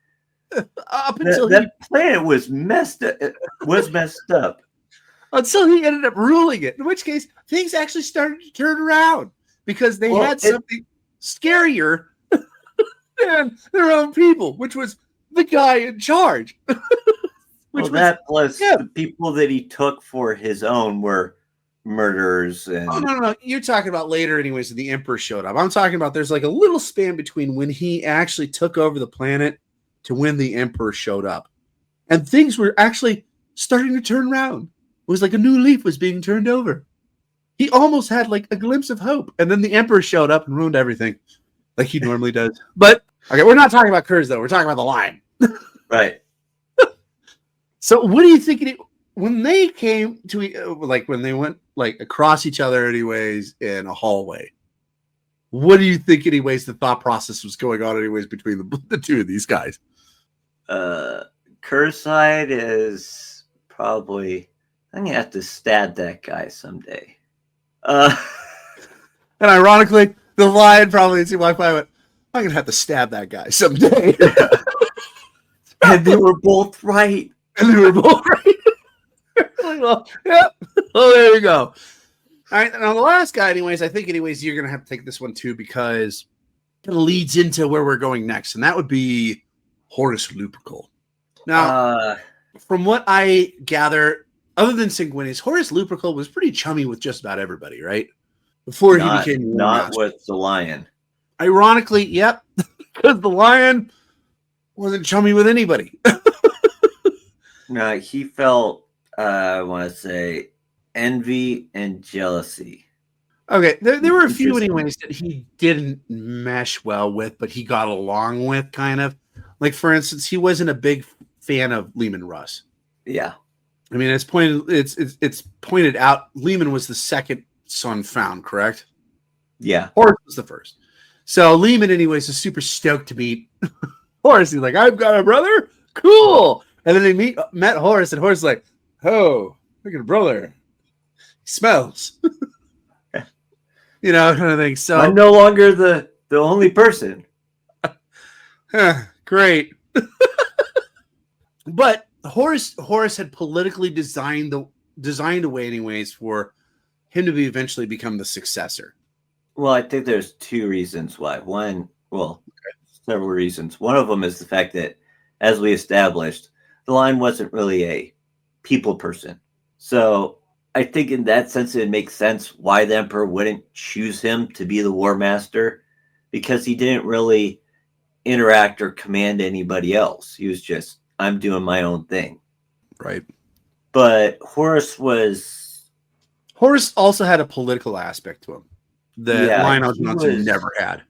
Up until that planet was messed up. Until he ended up ruling it. In which case, things actually started to turn around because they had something scarier than their own people, which was the guy in charge. The people that he took for his own were murderers. And no. You're talking about later, anyways, when the Emperor showed up. I'm talking about there's like a little span between when he actually took over the planet to when the Emperor showed up. And things were actually starting to turn around. It was like a new leaf was being turned over. He almost had like a glimpse of hope. And then the Emperor showed up and ruined everything like he normally does. But, okay, we're not talking about Kurz, though. We're talking about the Lion. Right. So what do you think when they came to, like, when they went, like, across each other anyways in a hallway, what do you think, anyways, the thought process was going on anyways between the two of these guys? Kurz side is probably, I'm going to have to stab that guy someday. And ironically, the Lion probably didn't see Wi-Fi went, I'm going to have to stab that guy someday. And they were both right. And they were both right. Well, yeah. Well, there you go. All right. Now, the last guy, anyways, I think, anyways, you're going to have to take this one, too, because it leads into where we're going next, and that would be Horus Lupercal. Now, from what I gather, other than Sanguinius, Horus Lupercal was pretty chummy with just about everybody, right? Before he became not with the Lion. Ironically, yep, because the Lion wasn't chummy with anybody. No, he felt, I want to say, envy and jealousy. Okay, there were a few anyways that he didn't mesh well with, but he got along with, kind of. Like, for instance, he wasn't a big fan of Leman Russ. Yeah. I mean, it's pointed out Leman was the second son found, correct? Yeah. Horus was the first. So Leman, anyways, is super stoked to meet Horus. He's like, I've got a brother? Cool. And then they met Horus, and Horus is like, oh, look at a brother. He smells. Kind of thing. So I'm no longer the only person. Great. But Horus had politically designed a way, anyways, for him to eventually become the successor. Well, I think there's two reasons why. Several reasons. One of them is the fact that, as we established, the Lion wasn't really a people person. So I think in that sense, it makes sense why the Emperor wouldn't choose him to be the War Master, because he didn't really interact or command anybody else. He was just, I'm doing my own thing. Right. But Horus also had a political aspect to him that Lion never had.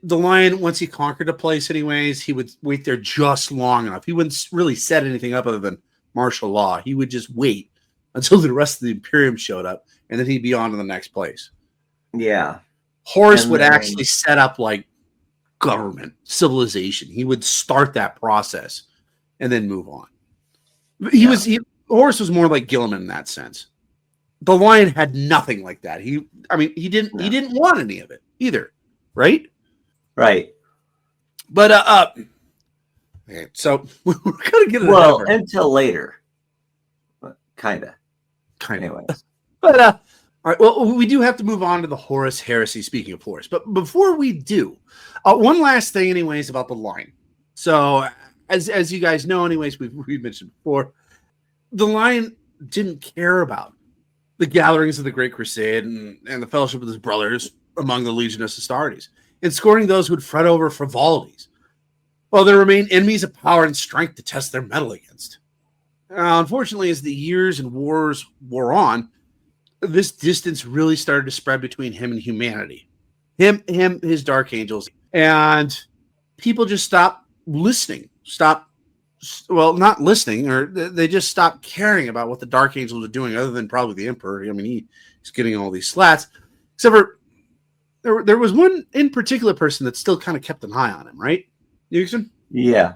The lion, once he conquered a place, anyways, he would wait there just long enough. He wouldn't really set anything up other than martial law. He would just wait until the rest of the Imperium showed up, and then he'd be on to the next place. Yeah. Horus And would then- actually set up like government, civilization. He would start that process and then move on. Horus was more like Gilliman in that sense. The lion had nothing like that. He didn't want any of it either, right? Right. But okay, so we're gonna get it Well, until later. Kind of. Anyways. But all right, well, we do have to move on to the Horus heresy. Speaking of Horus, but before we do, one last thing, anyways, about the line. So, as you guys know, anyways, we've mentioned before, the Lion didn't care about the gatherings of the Great Crusade and the fellowship of his brothers among the Legion of Astartes, and scorning those who would fret over frivolities, while there remained enemies of power and strength to test their mettle against. Unfortunately, as the years and wars wore on, this distance really started to spread between him and humanity. His Dark Angels, and people just stopped listening. Not listening, or they just stopped caring about what the Dark Angels were doing, other than probably the Emperor. I mean, he's getting all these slats. Except for there was one in particular person that still kind of kept an eye on him, right, Nixon? Yeah.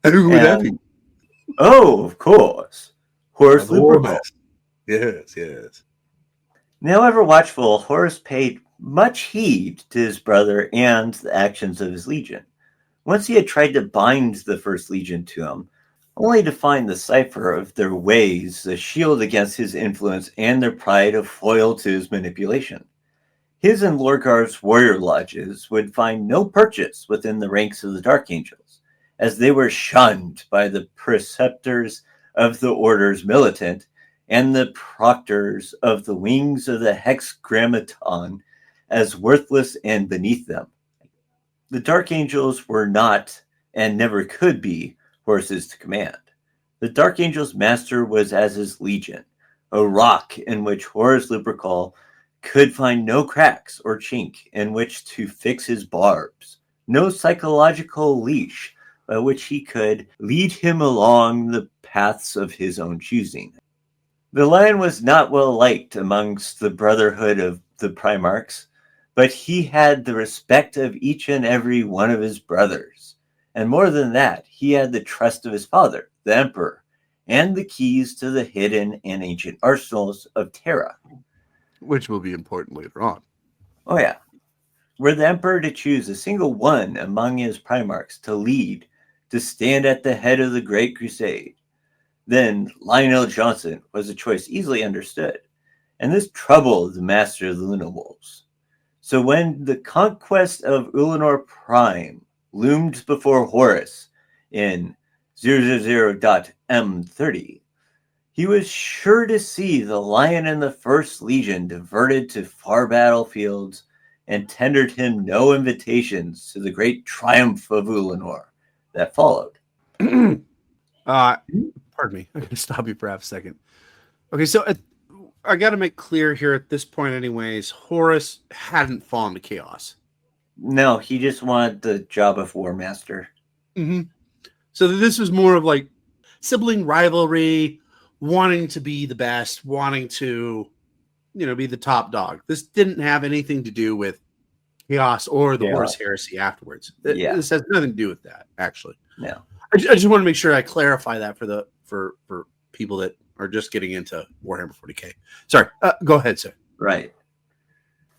Who would that be? Oh, of course. Horus Lupercal. Yes. Now ever watchful, Horus paid much heed to his brother and the actions of his legion. Once he had tried to bind the First Legion to him, only to find the cipher of their ways a shield against his influence and their pride a foil to his manipulation. His and Lorgar's warrior lodges would find no purchase within the ranks of the Dark Angels, as they were shunned by the preceptors of the Order's militant and the proctors of the wings of the Hexagrammaton as worthless and beneath them. The Dark Angels were not, and never could be, horses to command. The Dark Angel's master was as his legion, a rock in which Horus Lupercal could find no cracks or chink in which to fix his barbs, no psychological leash by which he could lead him along the paths of his own choosing. The Lion was not well liked amongst the brotherhood of the Primarchs, but he had the respect of each and every one of his brothers. And more than that, he had the trust of his father, the Emperor, and the keys to the hidden and ancient arsenals of Terra. Which will be important later on. Oh yeah. Were the Emperor to choose a single one among his Primarchs to lead, to stand at the head of the Great Crusade, then Lionel Johnson was a choice easily understood, and this troubled the master of the Luna Wolves. So when the conquest of Ulanor Prime loomed before Horus in 000.M30, he was sure to see the Lion and the First Legion diverted to far battlefields and tendered him no invitations to the great triumph of Ulanor that followed. Pardon me. I'm going to stop you for half a second. Okay, so I got to make clear here at this point, anyways, Horus hadn't fallen to chaos. No, he just wanted the job of War Master. Mm-hmm. So this was more of like sibling rivalry, wanting to be the best, wanting to, be the top dog. This didn't have anything to do with chaos or the Horus heresy afterwards. This has nothing to do with that, actually. No. I just want to make sure I clarify that for people that are just getting into Warhammer 40K. Sorry, go ahead, sir. Right.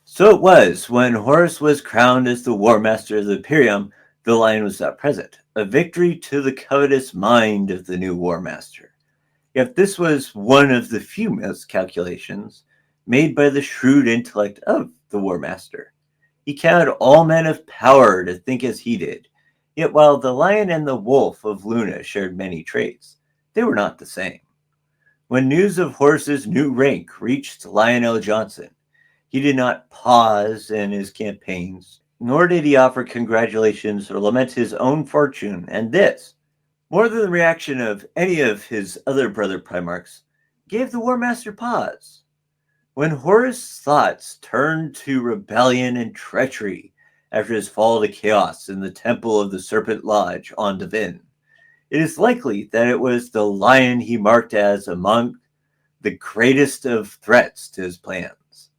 So it was when Horus was crowned as the War Master of the Imperium, the Lion was not present, a victory to the covetous mind of the new War Master. Yet this was one of the few miscalculations made by the shrewd intellect of the War Master. He counted all men of power to think as he did, yet while the Lion and the Wolf of Luna shared many traits, they were not the same. When news of Horus's new rank reached Lionel Johnson, he did not pause in his campaigns, nor did he offer congratulations or lament his own fortune, and this, more than the reaction of any of his other brother Primarchs, gave the War Master pause. When Horus' thoughts turned to rebellion and treachery, after his fall to chaos in the Temple of the Serpent Lodge on Devin. It is likely that it was the lion he marked as among the greatest of threats to his plans.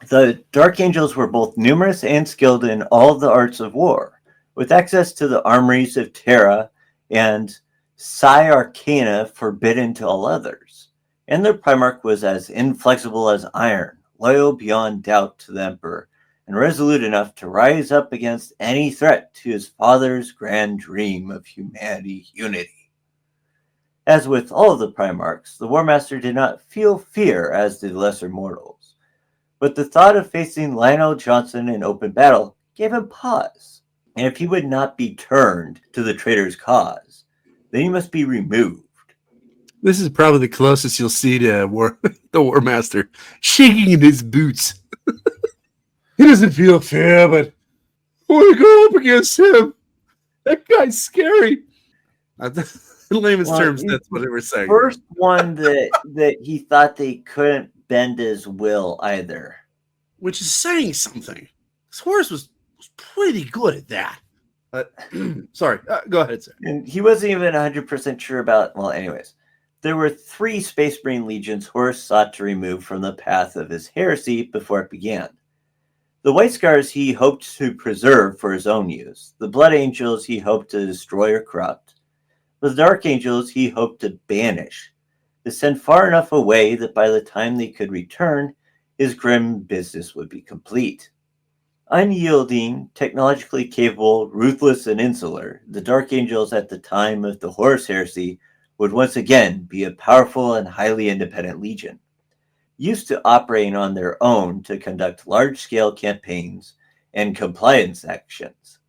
The Dark Angels were both numerous and skilled in all the arts of war, with access to the armories of Terra and Psi Arcana forbidden to all others. And their Primarch was as inflexible as iron, loyal beyond doubt to the Emperor, and resolute enough to rise up against any threat to his father's grand dream of humanity unity. As with all of the Primarchs, the War Master did not feel fear as did lesser mortals, but the thought of facing Lionel Johnson in open battle gave him pause, and if he would not be turned to the traitor's cause, then he must be removed. This is probably the closest you'll see to the War Master shaking in his boots. He doesn't feel fear, but when we go up against him, that guy's scary. In layman's terms, that's what they were saying. First one that he thought they couldn't bend his will either. Which is saying something. Horus was pretty good at that. Sorry, go ahead, sir. And he wasn't even 100% sure about, well, anyways. There were 3 Space Marine legions Horus sought to remove from the path of his heresy before it began. The White Scars he hoped to preserve for his own use. The Blood Angels he hoped to destroy or corrupt. The Dark Angels he hoped to banish, to send far enough away that by the time they could return, his grim business would be complete. Unyielding, technologically capable, ruthless, and insular, the Dark Angels at the time of the Horus Heresy would once again be a powerful and highly independent legion, used to operating on their own to conduct large-scale campaigns and compliance actions.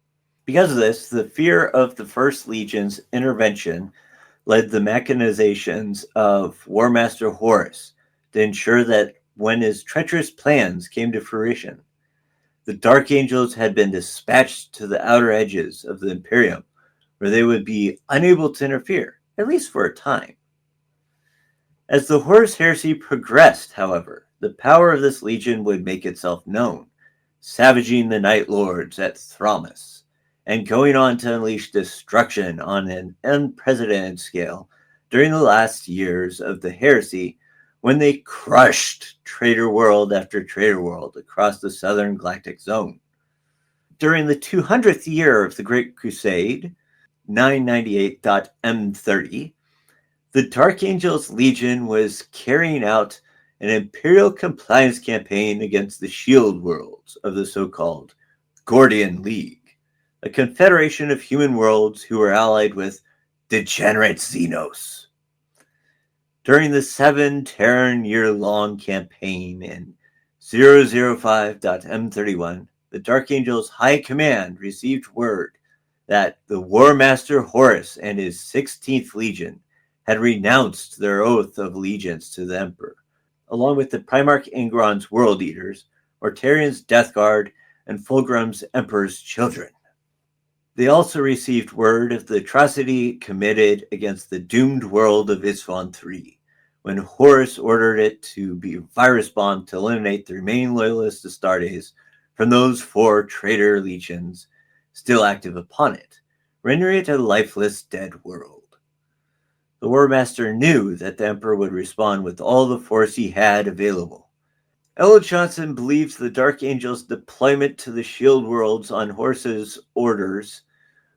Because of this, the fear of the First Legion's intervention led the machinations of War Master Horus to ensure that when his treacherous plans came to fruition, the Dark Angels had been dispatched to the outer edges of the Imperium, where they would be unable to interfere, at least for a time. As the Horus Heresy progressed, however, the power of this legion would make itself known, savaging the Night Lords at Thramas, and going on to unleash destruction on an unprecedented scale during the last years of the heresy, when they crushed traitor world after traitor world across the southern galactic zone. During the 200th year of the Great Crusade, 998.M30, the Dark Angels Legion was carrying out an Imperial compliance campaign against the shield worlds of the so-called Gordian League, a confederation of human worlds who were allied with degenerate Xenos. During the 7-year-long campaign in 005.M31, the Dark Angels High Command received word that the War Master Horus and his 16th Legion had renounced their oath of allegiance to the Emperor, along with the Primarch Ingron's World Eaters, Mortarion's Death Guard, and Fulgrim's Emperor's Children. They also received word of the atrocity committed against the doomed world of Isfahan III, when Horus ordered it to be virus-bombed to eliminate the remaining loyalist Astartes from those 4 traitor legions still active upon it, rendering it a lifeless, dead world. The War Master knew that the Emperor would respond with all the force he had available. Ella Johnson believes the Dark Angel's deployment to the Shield Worlds on Horus's orders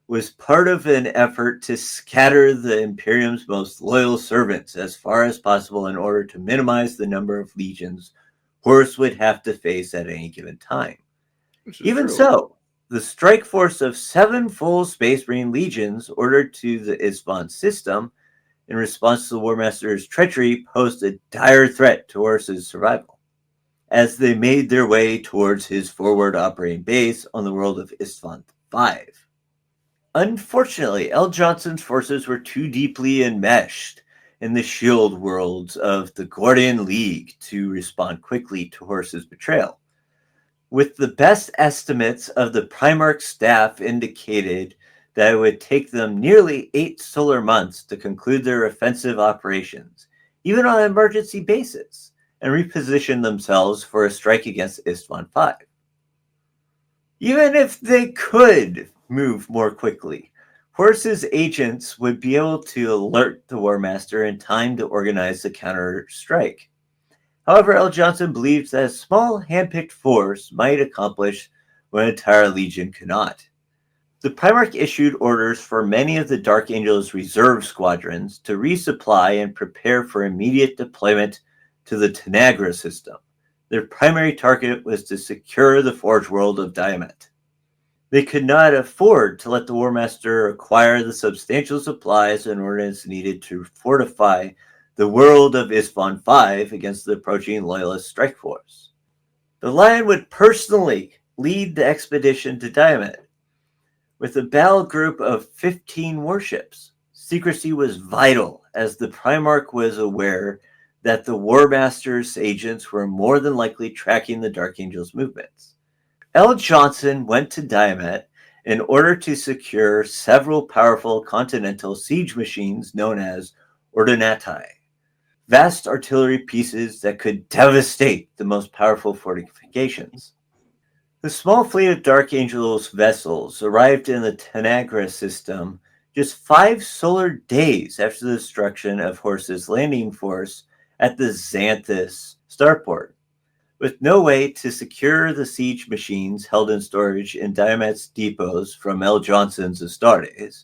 was part of an effort to scatter the Imperium's most loyal servants as far as possible in order to minimize the number of legions Horus would have to face at any given time. Even so, the strike force of 7 full Space Marine legions ordered to the Isfahan system in response to the War Master's treachery posed a dire threat to Horus's survival, as they made their way towards his forward operating base on the world of Isfahan V. Unfortunately, L. Johnson's forces were too deeply enmeshed in the shield worlds of the Gordian League to respond quickly to Horus's betrayal. With the best estimates of the Primarch staff indicated that it would take them nearly 8 solar months to conclude their offensive operations, even on an emergency basis, and reposition themselves for a strike against Isfahan V. Even if they could move more quickly, Horus's agents would be able to alert the War Master in time to organize the counter-strike. However, L. Johnson believed that a small hand-picked force might accomplish what an entire legion could not. The Primarch issued orders for many of the Dark Angel's reserve squadrons to resupply and prepare for immediate deployment to the Tanagra system. Their primary target was to secure the Forge World of Diamet. They could not afford to let the War Master acquire the substantial supplies and ordnance needed to fortify the world of Isfahan V against the approaching Loyalist strike force. The Lion would personally lead the expedition to Diamet. With a battle group of 15 warships, secrecy was vital, as the Primarch was aware that the War Master's agents were more than likely tracking the Dark Angel's movements. L. Johnson went to Diamet in order to secure several powerful continental siege machines known as ordinati, vast artillery pieces that could devastate the most powerful fortifications. The small fleet of Dark Angel's vessels arrived in the Tanagra system just 5 solar days after the destruction of Horus's landing force at the Xanthus starport. With no way to secure the siege machines held in storage in Diamet's depots from L. Johnson's Astartes,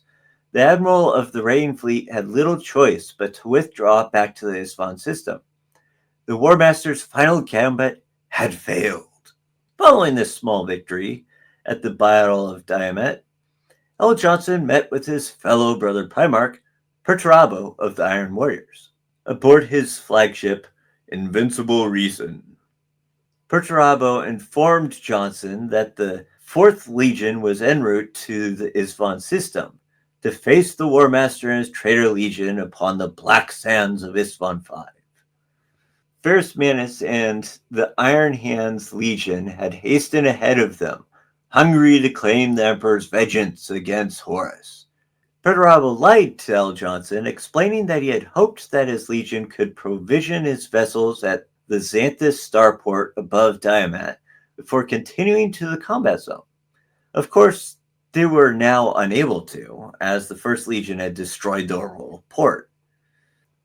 the admiral of the raiding fleet had little choice but to withdraw back to the Isfahan system. The War Master's final gambit had failed. Following this small victory at the Battle of Diamet, L. Johnson met with his fellow brother Primarch, Perturabo of the Iron Warriors, aboard his flagship, Invincible Reason. Perturabo informed Johnson that the 4th Legion was en route to the Isfahan system to face the War Master and his traitor legion upon the black sands of Isfahan V. Ferrus Manus and the Iron Hands Legion had hastened ahead of them, hungry to claim the Emperor's vengeance against Horus. Perturabo lied to L. Johnson, explaining that he had hoped that his legion could provision his vessels at the Xanthus starport above Diamet before continuing to the combat zone. Of course, they were now unable to, as the First Legion had destroyed the whole port.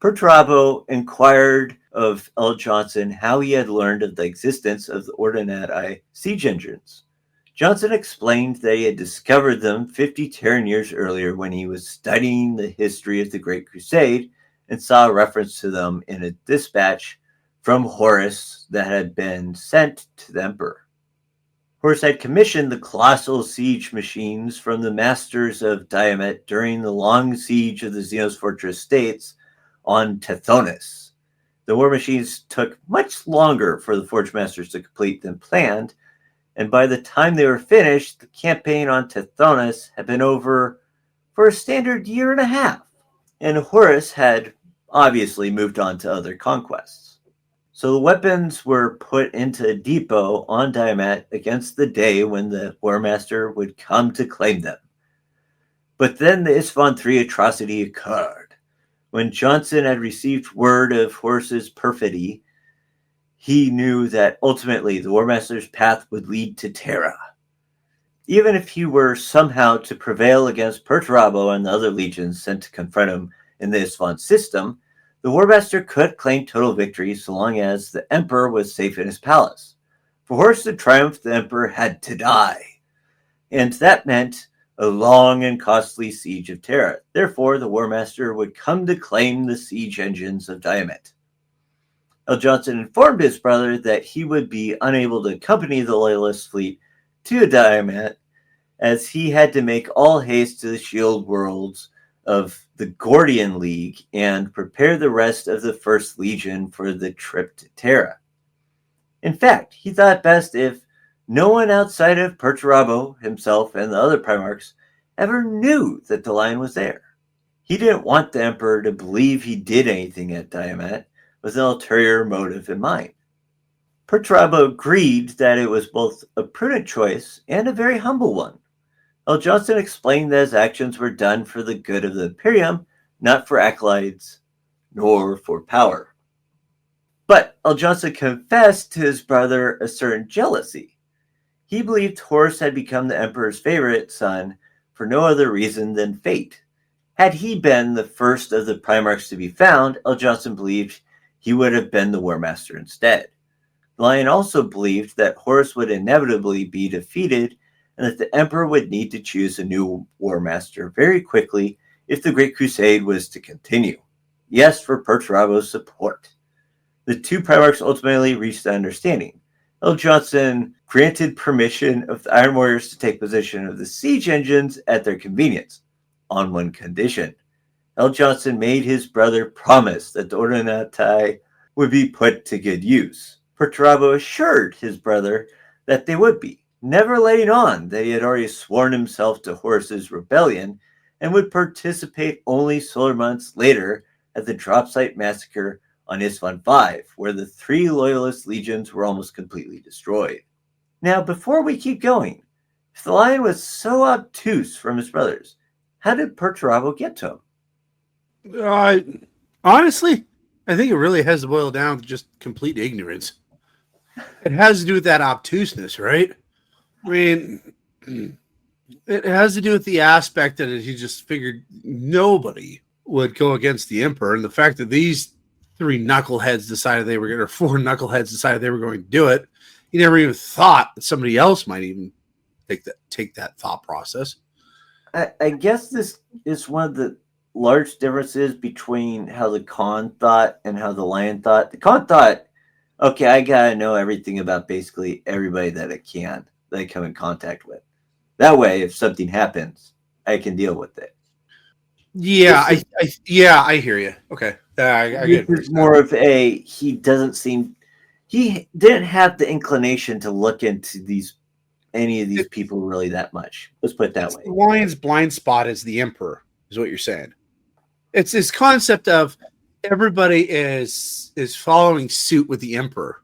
Perturabo inquired of L. Johnson how he had learned of the existence of the Ordinati siege engines. Johnson explained that he had discovered them 50 Terran years earlier when he was studying the history of the Great Crusade and saw a reference to them in a dispatch from Horus that had been sent to the Emperor. Horus had commissioned the colossal siege machines from the masters of Diamet during the long siege of the Xenos Fortress States on Tithonus. The war machines took much longer for the Forge Masters to complete than planned, and by the time they were finished, the campaign on Tithonus had been over for a standard year and a half, and Horus had obviously moved on to other conquests. So the weapons were put into a depot on Diamet against the day when the War Master would come to claim them. But then the Isfahan III atrocity occurred. When Johnson had received word of Horus's perfidy, he knew that ultimately the War Master's path would lead to Terra. Even if he were somehow to prevail against Perturabo and the other legions sent to confront him in the Isfahan system, the War Master could claim total victory so long as the Emperor was safe in his palace. For Horus to triumph, the Emperor had to die, and that meant a long and costly siege of Terra. Therefore, the War Master would come to claim the siege engines of Diamet. L. Johnson informed his brother that he would be unable to accompany the Loyalist fleet to Diamet, as he had to make all haste to the shield worlds of the Gordian League and prepare the rest of the First Legion for the trip to Terra. In fact, he thought best if no one outside of Perturabo himself and the other Primarchs ever knew that the Lion was there. He didn't want the Emperor to believe he did anything at Diamet with an ulterior motive in mind. Perturabo agreed that it was both a prudent choice and a very humble one. L. Johnson explained that his actions were done for the good of the Imperium, not for acolytes, nor for power. But L. Johnson confessed to his brother a certain jealousy. He believed Horus had become the Emperor's favorite son for no other reason than fate. Had he been the first of the primarchs to be found, L. Johnson believed he would have been the War Master instead. The Lion also believed that Horus would inevitably be defeated and that the Emperor would need to choose a new War Master very quickly if the Great Crusade was to continue. Yes, for Perturabo's support. The two primarchs ultimately reached an understanding. L. Johnson granted permission of the Iron Warriors to take possession of the siege engines at their convenience, on one condition. L. Johnson made his brother promise that the Ordinati would be put to good use. Perturabo assured his brother that they would be, never letting on that he had already sworn himself to Horus's rebellion and would participate only solar months later at the drop site massacre on Isfahan V, where the 3 loyalist legions were almost completely destroyed. Now, before we keep going, if the Lion was so obtuse from his brothers, how did Perturabo get to him? Honestly, I think it really has to boil down to just complete ignorance. It has to do with that obtuseness, right? I mean, it has to do with the aspect that he just figured nobody would go against the Emperor, and the fact that these 3 knuckleheads decided they were going to, or 4 knuckleheads decided they were going to do it. He never even thought that somebody else might even take that thought process. I guess this is one of the large differences between how the Khan thought and how the Lion thought. The Khan thought, okay, I gotta know everything about basically everybody that I come in contact with. That way, if something happens, I can deal with it. Yeah, I hear you. Okay, I get it's more of a he didn't have the inclination to look into any of these people really that much. Let's put it that way. The Lion's blind spot is the Emperor, is what you're saying. It's this concept of everybody is following suit with the Emperor.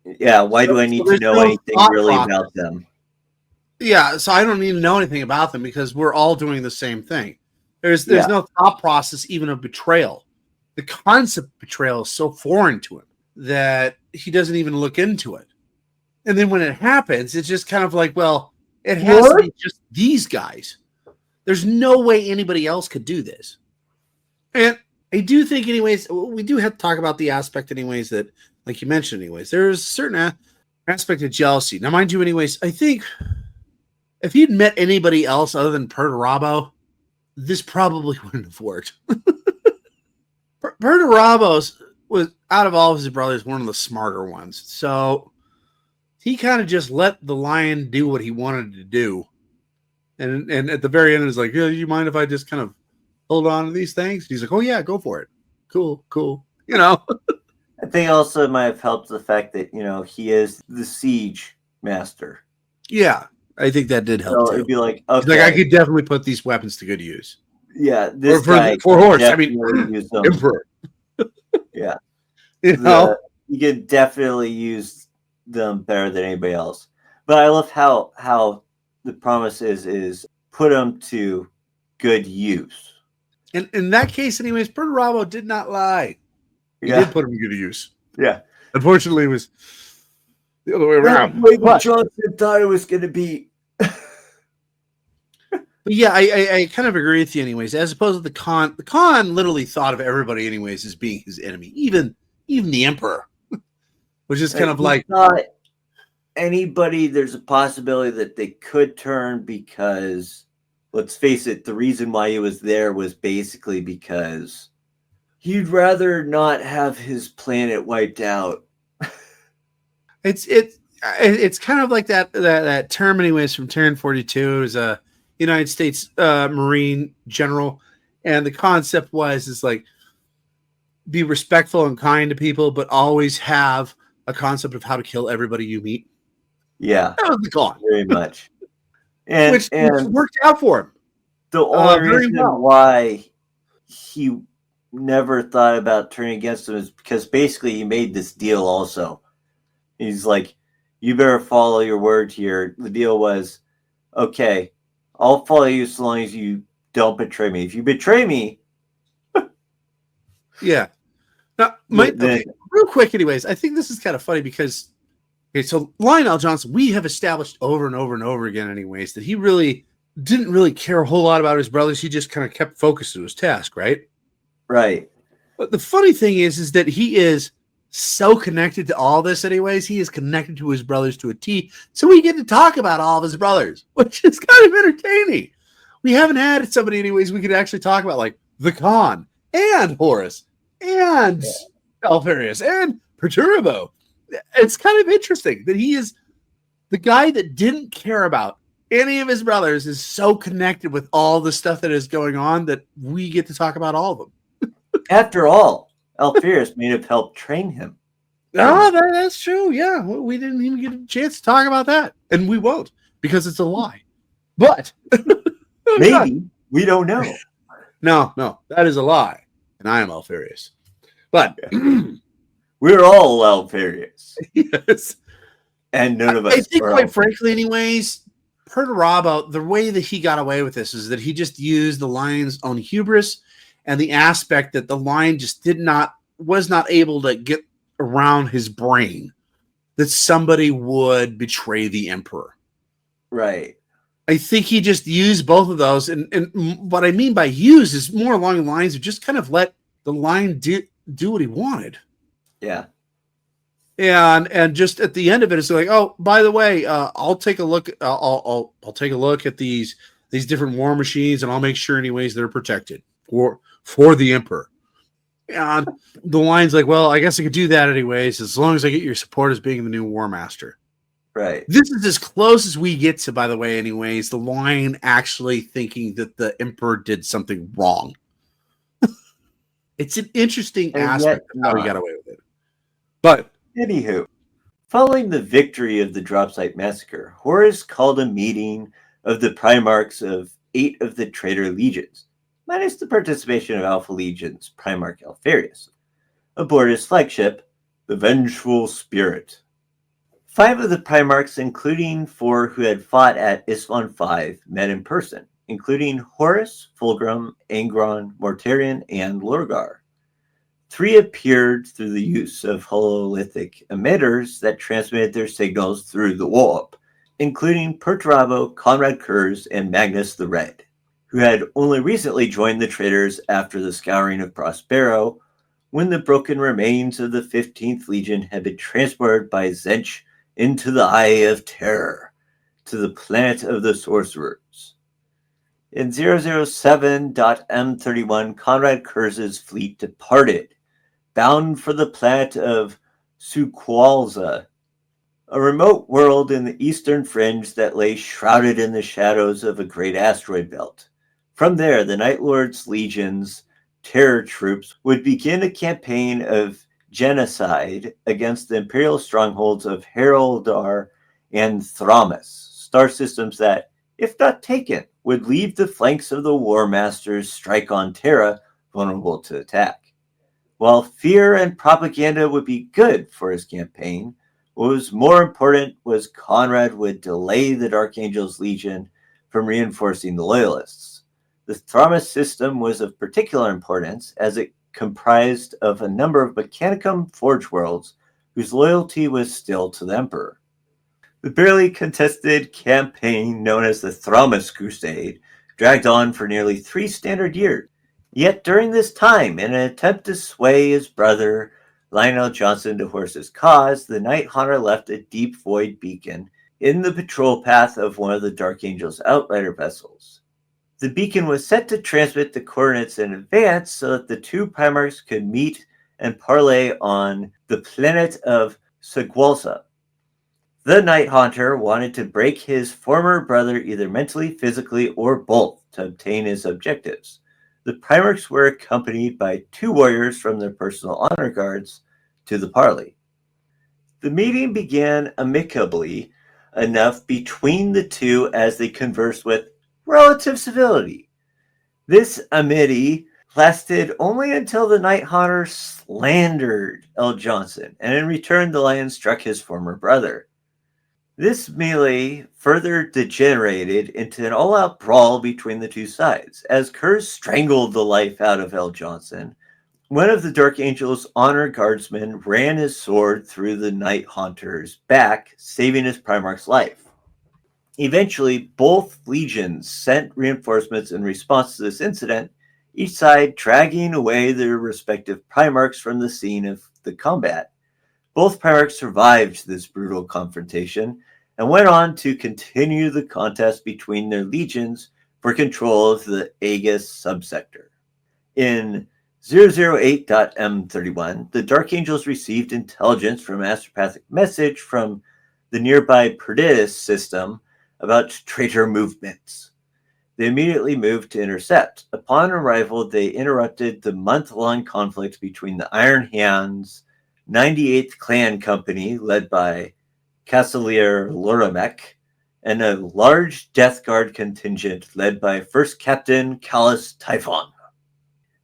Yeah, why do I need to know anything really about them? Yeah, so I don't need to know anything about them because we're all doing the same thing. There's no thought process even of betrayal. The concept of betrayal is so foreign to him that he doesn't even look into it. And then when it happens, it's just kind of like, well, it has to be just these guys. There's no way anybody else could do this. And I do think, anyways, we do have to talk about the aspect, anyways, that, like you mentioned, anyways, there's a certain aspect of jealousy. Now, mind you, anyways, I think if he'd met anybody else other than Perturabo, this probably wouldn't have worked. Perturabo was, out of all of his brothers, one of the smarter ones. So he kind of just let the Lion do what he wanted to do. And at the very end, it's like, yeah, you mind if I just kind of hold on to these things? He's like, oh, yeah, go for it. Cool. You know? I think also it might have helped the fact that, he is the siege master. Yeah, I think that did help, so too. It'd be like, okay. Like, I could definitely put these weapons to good use. Yeah, this guy for Horus. I mean, Emperor. Yeah. You could definitely use them better than anybody else. But I love how the promise is put them to good use. And in that case, anyways, Perturabo did not lie. He did put them to good use. Yeah. Unfortunately, it was the other way around. Johnson thought it was going to be. But yeah, I kind of agree with you, anyways. As opposed to the Khan literally thought of everybody, anyways, as being his enemy, even the Emperor, which is kind of like anybody. There's a possibility that they could turn because, let's face it, the reason why he was there was basically because he'd rather not have his planet wiped out. It's kind of like that term, anyways, from Terran 42 is a United States Marine general, and the concept is like be respectful and kind to people, but always have a concept of how to kill everybody you meet. Yeah, that was the Khan, very much, which worked out for him. The only reason why he never thought about turning against him is because basically he made this deal. Also, he's like, "You better follow your word here." The deal was, okay, I'll follow you so long as you don't betray me. If you betray me, yeah. Now, real quick, anyways, I think this is kind of funny because Okay, so Lionel Johnson, we have established over and over and over again, anyways, that he really didn't really care a whole lot about his brothers. He just kind of kept focused to his task, right? Right. But the funny thing is that he is so connected to all this, anyways. He is connected to his brothers to a T, so we get to talk about all of his brothers, which is kind of entertaining. We haven't had somebody, anyways, we could actually talk about, like the Khan and Horus and Alfarius and Perturabo. It's kind of interesting that he is the guy that didn't care about any of his brothers is so connected with all the stuff that is going on that we get to talk about all of them. After all, Alfarius may have helped train him. Oh, that's true. Yeah, we didn't even get a chance to talk about that, and we won't because it's a lie. But maybe we don't know. No, that is a lie, and I am Alfarius. But we're all Alfarius. Yes, and none of us. I think, quite frankly, anyways, Perturabo, the way that he got away with this is that he just used the lion's own hubris and the aspect that the lion just was not able to get around his brain that somebody would betray the emperor. Right. I think he just used both of those. And what I mean by use is more along the lines of just kind of let the lion do what he wanted. Yeah. And just at the end of it, it's like, oh, by the way, I'll take a look. I'll take a look at these different war machines, and I'll make sure, anyways, they're protected for the emperor. And the lion's like, well, I guess I could do that anyways, as long as I get your support as being the new war master. Right. This is as close as we get to, by the way, anyways, the lion actually thinking that the emperor did something wrong. It's an interesting aspect of how he got away with it. But anywho, following the victory of the Dropsite Massacre, Horus called a meeting of the primarchs of 8 of the traitor legions, minus the participation of Alpha Legion's Primarch Alfarius, aboard his flagship, the Vengeful Spirit. 5 of the primarchs, including 4 who had fought at Isfon 5, met in person, including Horus, Fulgrim, Angron, Mortarion, and Lorgar. 3 appeared through the use of hololithic emitters that transmitted their signals through the warp, including Perturabo, Conrad Kurz, and Magnus the Red, who had only recently joined the traitors after the scouring of Prospero, when the broken remains of the 15th Legion had been transported by Zench into the Eye of Terror, to the planet of the Sorcerers. In 007.M31, Conrad Kurz's fleet departed, bound for the planet of Suqualza, a remote world in the eastern fringe that lay shrouded in the shadows of a great asteroid belt. From there, the Night Lord's legions, terror troops, would begin a campaign of genocide against the imperial strongholds of Heraldar and Thramas, star systems that, if not taken, would leave the flanks of the War Masters strike on Terra vulnerable to attack. While fear and propaganda would be good for his campaign, what was more important was Conrad would delay the Dark Angel's Legion from reinforcing the Loyalists. The Thramas system was of particular importance as it comprised of a number of Mechanicum Forge worlds whose loyalty was still to the Emperor. The barely contested campaign known as the Thramas Crusade dragged on for nearly 3 standard years. Yet during this time, in an attempt to sway his brother Lionel Johnson to Horus's cause, the Night Haunter left a deep void beacon in the patrol path of one of the Dark Angel's Outrider vessels. The beacon was set to transmit the coordinates in advance so that the 2 primarchs could meet and parley on the planet of Segualsa. The Night Haunter wanted to break his former brother either mentally, physically, or both to obtain his objectives. The primarchs were accompanied by 2 warriors from their personal honor guards to the parley. The meeting began amicably enough between the 2 as they conversed with relative civility. This amity lasted only until the Night Haunter slandered L. Johnson, and in return the lion struck his former brother. This melee further degenerated into an all-out brawl between the 2 sides, as Kurz strangled the life out of L. Johnson, One of the Dark Angel's honor guardsmen ran his sword through the Night Haunter's back, saving his Primarch's life. Eventually, both legions sent reinforcements in response to this incident, each side dragging away their respective Primarchs from the scene of the combat. Both Primarchs survived this brutal confrontation and went on to continue the contest between their legions for control of the Aegis subsector. In 008.M31, the Dark Angels received intelligence from an astropathic message from the nearby Perturabo system about traitor movements. They immediately moved to intercept. Upon arrival, they interrupted the month-long conflict between the Iron Hands 98th Clan Company, led by Castellier Loramek, and a large Death Guard contingent led by First Captain Callus Typhon.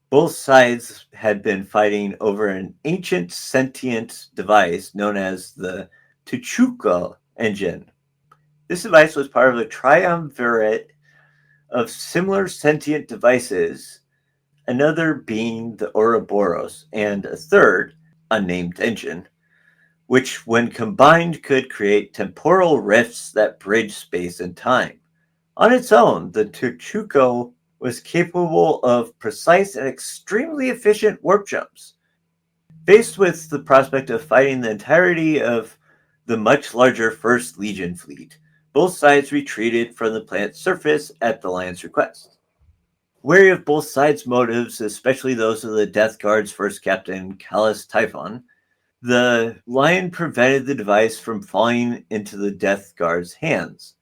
Both sides had been fighting over an ancient sentient device known as the Tuchuka engine. This device was part of a triumvirate of similar sentient devices, another being the Ouroboros, and a third, unnamed engine, which when combined could create temporal rifts that bridge space and time. On its own, the Tuchuko was capable of precise and extremely efficient warp jumps. Faced with the prospect of fighting the entirety of the much larger First Legion fleet, both sides retreated from the planet's surface at the Lion's request. Wary of both sides' motives, especially those of the Death Guard's first captain, Callus Typhon, the Lion prevented the device from falling into the Death Guard's hands.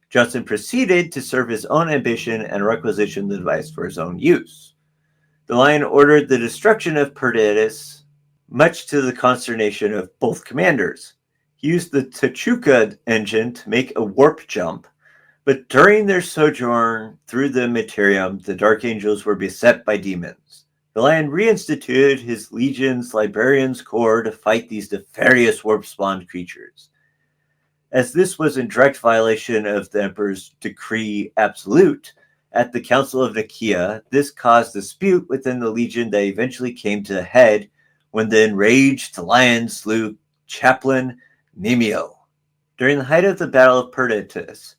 Johnson proceeded to serve his own ambition and requisition the device for his own use. The Lion ordered the destruction of Perturabo, much to the consternation of both commanders. He used the Tuchuka engine to make a warp jump, but during their sojourn through the Materium, the Dark Angels were beset by demons. The Lion reinstituted his legion's Librarians Corps to fight these nefarious warp-spawned creatures. As this was in direct violation of the Emperor's decree absolute, at the Council of Nicaea, this caused dispute within the Legion that eventually came to a head when the enraged Lion slew Chaplain Nemeo. During the height of the Battle of Perturabo,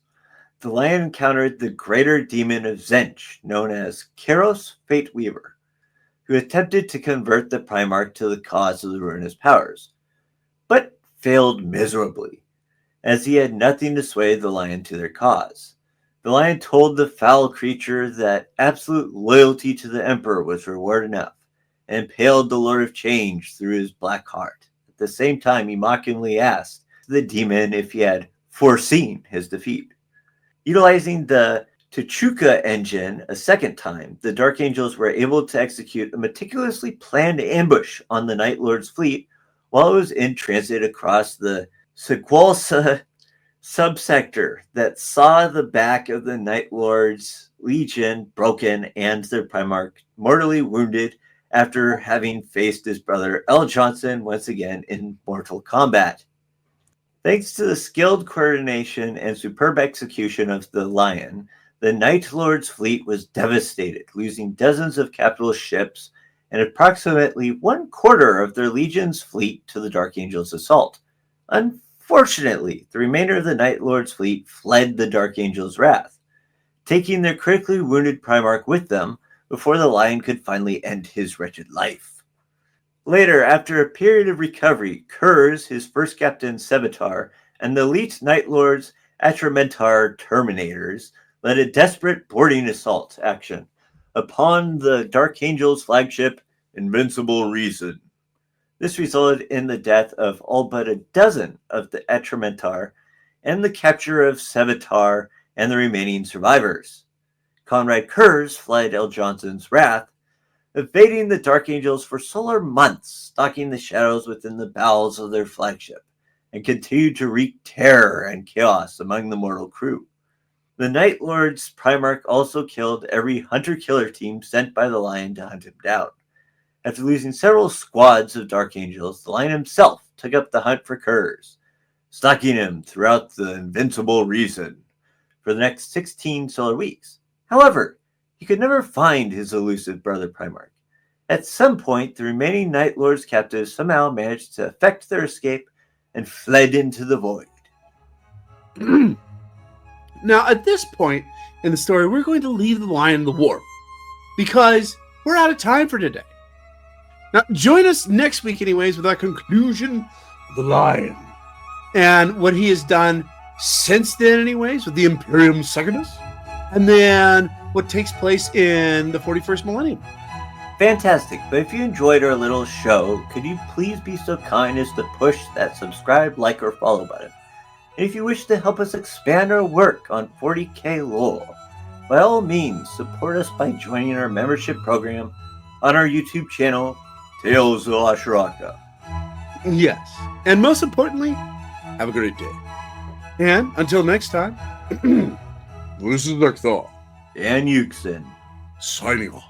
the Lion encountered the greater demon of Zench, known as Keros Fate Weaver, who attempted to convert the Primarch to the cause of the ruinous powers, but failed miserably, as he had nothing to sway the Lion to their cause. The Lion told the foul creature that absolute loyalty to the Emperor was reward enough, and impaled the Lord of Change through his black heart. At the same time, he mockingly asked the demon if he had foreseen his defeat. Utilizing the Tuchuka engine a second time, the Dark Angels were able to execute a meticulously planned ambush on the Night Lord's fleet while it was in transit across the Segualsa subsector that saw the back of the Night Lord's Legion broken and their Primarch mortally wounded after having faced his brother L. Johnson once again in mortal combat. Thanks to the skilled coordination and superb execution of the Lion, the Night Lord's fleet was devastated, losing dozens of capital ships and approximately 1/4 of their Legion's fleet to the Dark Angel's assault. Unfortunately, the remainder of the Night Lord's fleet fled the Dark Angel's wrath, taking their critically wounded Primarch with them before the Lion could finally end his wretched life. Later, after a period of recovery, Kurz, his first captain Sevatar, and the elite Night Lord's Atramentar Terminators led a desperate boarding assault action upon the Dark Angel's flagship Invincible Reason. This resulted in the death of all but a dozen of the Atramentar and the capture of Sevatar and the remaining survivors. Conrad Kurz fled L. Johnson's wrath, evading the Dark Angels for solar months, stalking the shadows within the bowels of their flagship, and continued to wreak terror and chaos among the mortal crew. The Night Lord's Primarch also killed every hunter-killer team sent by the Lion to hunt him down. After losing several squads of Dark Angels, the Lion himself took up the hunt for Kurz, stalking him throughout the Invincible Reason for the next 16 solar weeks. However, he could never find his elusive brother Primarch. At some point, the remaining Night Lord's captives somehow managed to effect their escape and fled into the void. Now, at this point in the story, we're going to leave the Lion in the Warp because we're out of time for today. Now, join us next week, anyways, with our conclusion of the Lion and what he has done since then, anyways, with the Imperium Secundus, and then what takes place in the 41st millennium. Fantastic, but if you enjoyed our little show, could you please be so kind as to push that subscribe, like, or follow button? And if you wish to help us expand our work on 40k lore, by all means, support us by joining our membership program on our YouTube channel, Tales of Ashraka. Yes, and most importantly, have a great day. And until next time, This is Nekthar, And Yuxin. signing off.